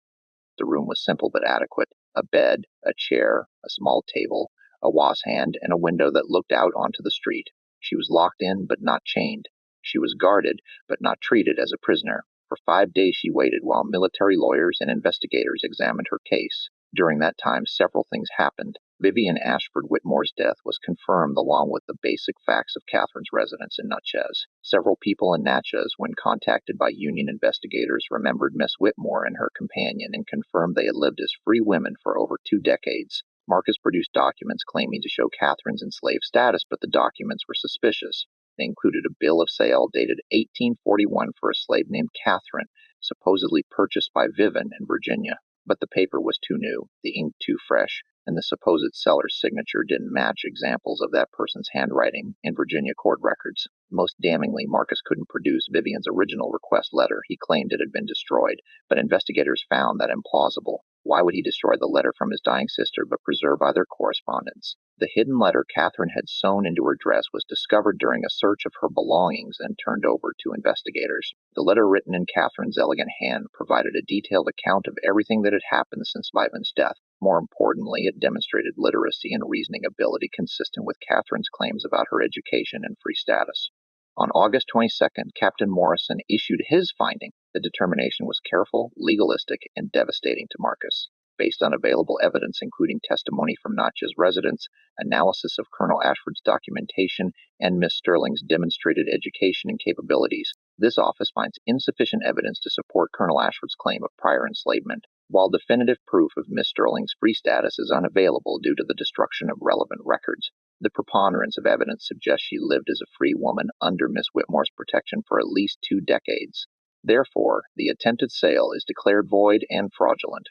The room was simple but adequate: a bed, a chair, a small table, a washhand, and a window that looked out onto the street. She was locked in but not chained. She was guarded but not treated as a prisoner. For 5 days she waited while military lawyers and investigators examined her case. During that time, several things happened. Vivien Ashford Whitmore's death was confirmed along with the basic facts of Catherine's residence in Natchez. Several people in Natchez, when contacted by Union investigators, remembered Miss Whitmore and her companion and confirmed they had lived as free women for over 2 decades. Marcus produced documents claiming to show Catherine's enslaved status, but the documents were suspicious. They included a bill of sale dated 1841 for a slave named Catherine, supposedly purchased by Vivien in Virginia. But the paper was too new, the ink too fresh, and the supposed seller's signature didn't match examples of that person's handwriting in Virginia court records. Most damningly, Marcus couldn't produce Vivien's original request letter. He claimed it had been destroyed, but investigators found that implausible. Why would he destroy the letter from his dying sister but preserve other correspondence? The hidden letter Catherine had sewn into her dress was discovered during a search of her belongings and turned over to investigators. The letter, written in Catherine's elegant hand, provided a detailed account of everything that had happened since Vivion's death. More importantly, it demonstrated literacy and reasoning ability consistent with Catherine's claims about her education and free status. On August 22nd, Captain Morrison issued his finding. The determination was careful, legalistic, and devastating to Marcus. Based on available evidence, including testimony from Natchez residents, analysis of Colonel Ashford's documentation, and Miss Sterling's demonstrated education and capabilities, this office finds insufficient evidence to support Colonel Ashford's claim of prior enslavement. While definitive proof of Miss Sterling's free status is unavailable due to the destruction of relevant records, the preponderance of evidence suggests she lived as a free woman under Miss Whitmore's protection for at least 2 decades. Therefore, the attempted sale is declared void and fraudulent.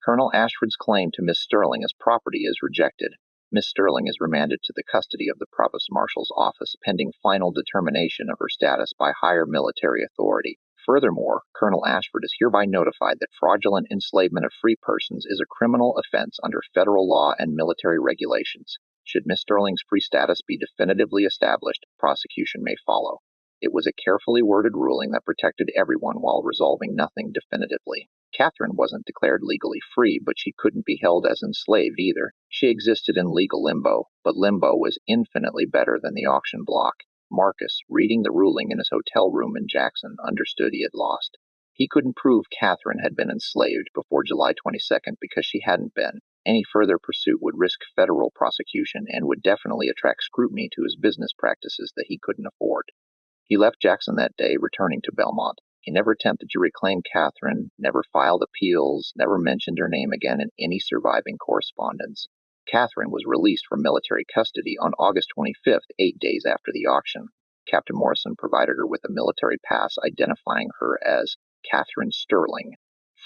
Colonel Ashford's claim to Miss Sterling as property is rejected. Miss Sterling is remanded to the custody of the Provost Marshal's office pending final determination of her status by higher military authority. Furthermore, Colonel Ashford is hereby notified that fraudulent enslavement of free persons is a criminal offense under federal law and military regulations. Should Miss Sterling's free status be definitively established, prosecution may follow. It was a carefully worded ruling that protected everyone while resolving nothing definitively. Catherine wasn't declared legally free, but she couldn't be held as enslaved either. She existed in legal limbo, but limbo was infinitely better than the auction block. Marcus, reading the ruling in his hotel room in Jackson, understood he had lost. He couldn't prove Catherine had been enslaved before July 22nd because she hadn't been. Any further pursuit would risk federal prosecution and would definitely attract scrutiny to his business practices that he couldn't afford. He left Jackson that day, returning to Belmont. He never attempted to reclaim Catherine, never filed appeals, never mentioned her name again in any surviving correspondence. Catherine was released from military custody on August 25th, 8 days after the auction. Captain Morrison provided her with a military pass identifying her as Catherine Sterling,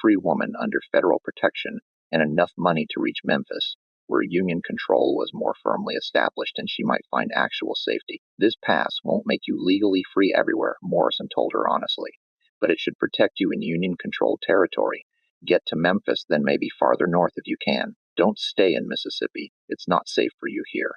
free woman under federal protection, and enough money to reach Memphis, where Union control was more firmly established and she might find actual safety. This pass won't make you legally free everywhere, Morrison told her honestly, but it should protect you in Union-controlled territory. Get to Memphis, then maybe farther north if you can. Don't stay in Mississippi. It's not safe for you here.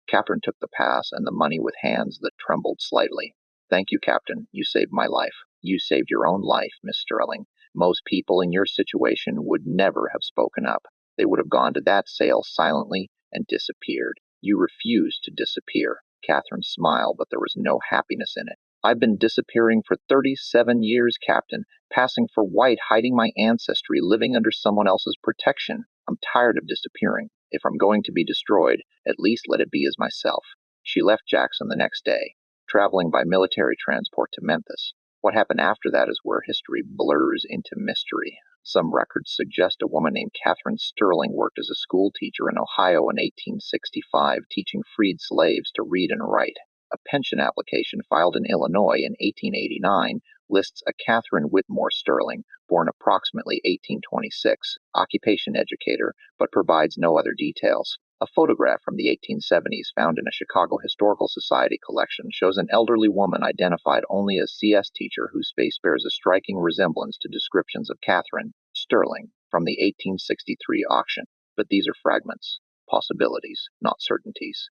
Catherine took the pass and the money with hands that trembled slightly. Thank you, Captain. You saved my life. You saved your own life, Miss Sterling. Most people in your situation would never have spoken up. They would have gone to that sale silently and disappeared. You refused to disappear. Catherine smiled, but there was no happiness in it. I've been disappearing for 37 years, Captain, passing for white, hiding my ancestry, living under someone else's protection. I'm tired of disappearing. If I'm going to be destroyed, at least let it be as myself. She left Jackson the next day, traveling by military transport to Memphis. What happened after that is where history blurs into mystery. Some records suggest a woman named Catherine Sterling worked as a school teacher in Ohio in 1865, teaching freed slaves to read and write. A pension application filed in Illinois in 1889 lists a Catherine Whitmore Sterling, born approximately 1826, occupation educator, but provides no other details. A photograph from the 1870s found in a Chicago Historical Society collection shows an elderly woman identified only as CS teacher whose face bears a striking resemblance to descriptions of Catherine Sterling from the 1863 auction. But these are fragments, possibilities, not certainties.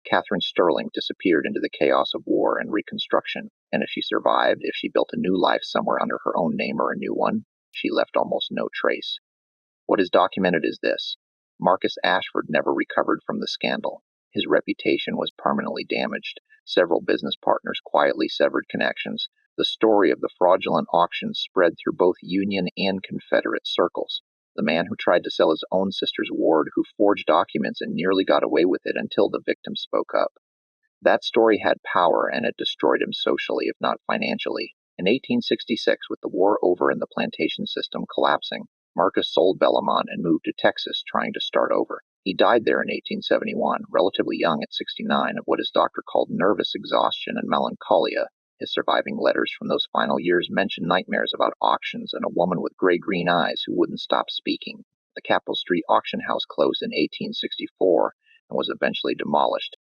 Catherine Sterling disappeared into the chaos of war and Reconstruction, and if she survived, if she built a new life somewhere under her own name or a new one, she left almost no trace. What is documented is this. Marcus Ashford never recovered from the scandal. His reputation was permanently damaged. Several business partners quietly severed connections. The story of the fraudulent auction spread through both Union and Confederate circles. The man who tried to sell his own sister's ward, who forged documents and nearly got away with it until the victim spoke up. That story had power, and it destroyed him socially, if not financially. In 1866, with the war over and the plantation system collapsing, Marcus sold Belmont and moved to Texas, trying to start over. He died there in 1871, relatively young at 69, of what his doctor called nervous exhaustion and melancholia. His surviving letters from those final years mention nightmares about auctions and a woman with gray-green eyes who wouldn't stop speaking. The Capitol Street auction house closed in 1864 and was eventually demolished.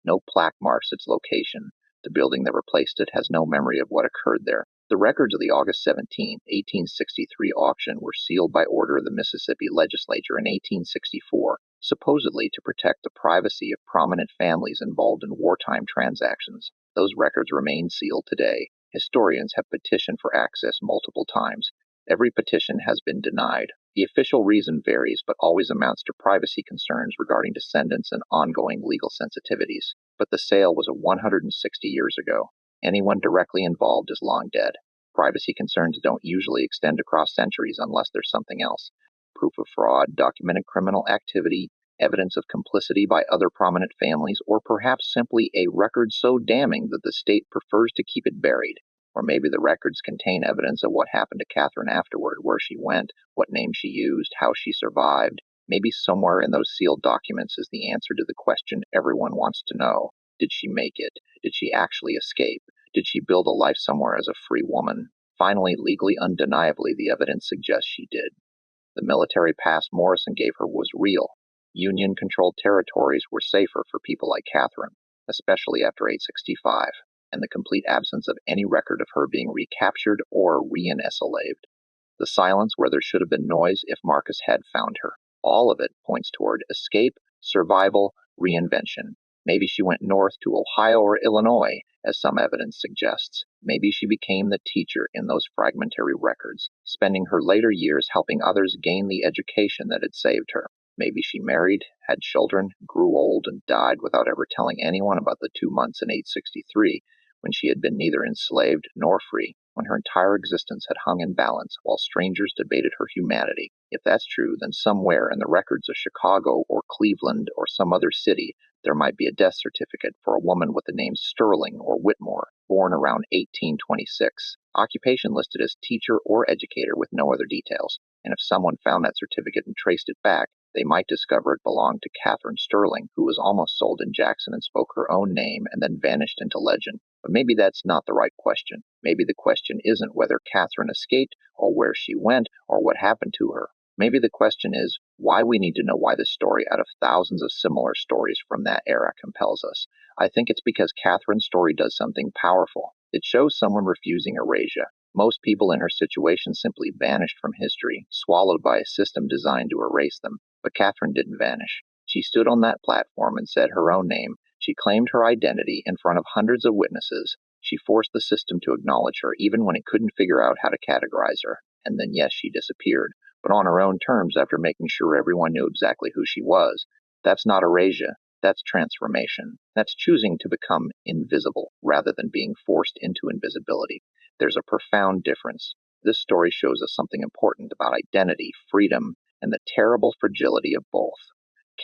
No plaque marks its location. The building that replaced it has no memory of what occurred there. The records of the August 17, 1863 auction were sealed by order of the Mississippi legislature in 1864, supposedly to protect the privacy of prominent families involved in wartime transactions. Those records remain sealed today. Historians have petitioned for access multiple times. Every petition has been denied. The official reason varies, but always amounts to privacy concerns regarding descendants and ongoing legal sensitivities. But the sale was 160 years ago. Anyone directly involved is long dead. Privacy concerns don't usually extend across centuries unless there's something else. Proof of fraud, documented criminal activity, evidence of complicity by other prominent families, or perhaps simply a record so damning that the state prefers to keep it buried. Or maybe the records contain evidence of what happened to Catherine afterward, where she went, what name she used, how she survived. Maybe somewhere in those sealed documents is the answer to the question everyone wants to know. Did she make it? Did she actually escape? Did she build a life somewhere as a free woman? Finally, legally undeniably, the evidence suggests she did. The military pass Morrison gave her was real. Union-controlled territories were safer for people like Catherine, especially after 865, and the complete absence of any record of her being recaptured or re-enslaved. The silence where there should have been noise if Marcus had found her. All of it points toward escape, survival, reinvention. Maybe she went north to Ohio or Illinois, as some evidence suggests. Maybe she became the teacher in those fragmentary records, spending her later years helping others gain the education that had saved her. Maybe she married, had children, grew old, and died without ever telling anyone about the 2 months in 863 when she had been neither enslaved nor free, when her entire existence had hung in balance while strangers debated her humanity. If that's true, then somewhere in the records of Chicago or Cleveland or some other city, there might be a death certificate for a woman with the names Sterling or Whitmore, born around 1826, occupation listed as teacher or educator with no other details. And if someone found that certificate and traced it back, they might discover it belonged to Catherine Sterling, who was almost sold in Jackson and spoke her own name and then vanished into legend. But maybe that's not the right question. Maybe the question isn't whether Catherine escaped, or where she went, or what happened to her. Maybe the question is why we need to know why this story out of thousands of similar stories from that era compels us. I think it's because Catherine's story does something powerful. It shows someone refusing erasure. Most people in her situation simply vanished from history, swallowed by a system designed to erase them. But Catherine didn't vanish. She stood on that platform and said her own name. She claimed her identity in front of hundreds of witnesses. She forced the system to acknowledge her, even when it couldn't figure out how to categorize her. And then, yes, she disappeared, but on her own terms after making sure everyone knew exactly who she was. That's not erasure. That's transformation. That's choosing to become invisible rather than being forced into invisibility. There's a profound difference. This story shows us something important about identity, freedom, and the terrible fragility of both.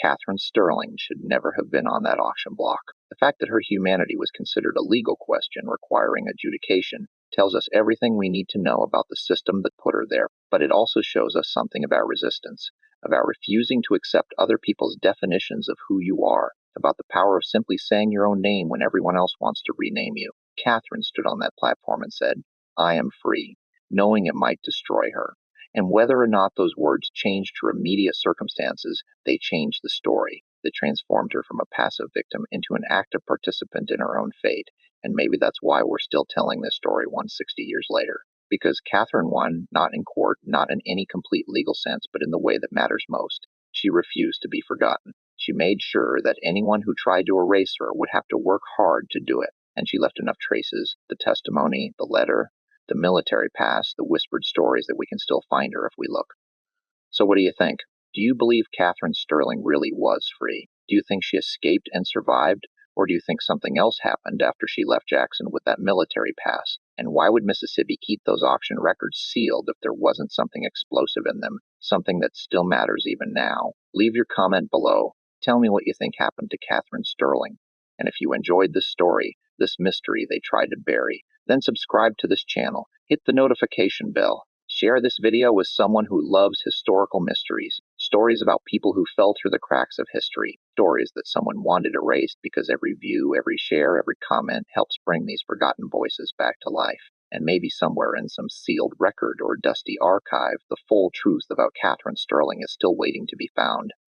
Catherine Sterling should never have been on that auction block. The fact that her humanity was considered a legal question requiring adjudication tells us everything we need to know about the system that put her there, but it also shows us something about resistance, about refusing to accept other people's definitions of who you are, about the power of simply saying your own name when everyone else wants to rename you. Catherine stood on that platform and said, "I am free," knowing it might destroy her. And whether or not those words changed her immediate circumstances, they changed the story. They transformed her from a passive victim into an active participant in her own fate. And maybe that's why we're still telling this story 160 years later. Because Catherine won, not in court, not in any complete legal sense, but in the way that matters most. She refused to be forgotten. She made sure that anyone who tried to erase her would have to work hard to do it. And she left enough traces, the testimony, the letter, the military pass, the whispered stories that we can still find her if we look. So what do you think? Do you believe Catherine Sterling really was free? Do you think she escaped and survived? Or do you think something else happened after she left Jackson with that military pass? And why would Mississippi keep those auction records sealed if there wasn't something explosive in them, something that still matters even now? Leave your comment below. Tell me what you think happened to Catherine Sterling. And if you enjoyed this story, this mystery they tried to bury, then subscribe to this channel, hit the notification bell, share this video with someone who loves historical mysteries, stories about people who fell through the cracks of history, stories that someone wanted erased because every view, every share, every comment helps bring these forgotten voices back to life. And maybe somewhere in some sealed record or dusty archive, the full truth about Catherine Sterling is still waiting to be found.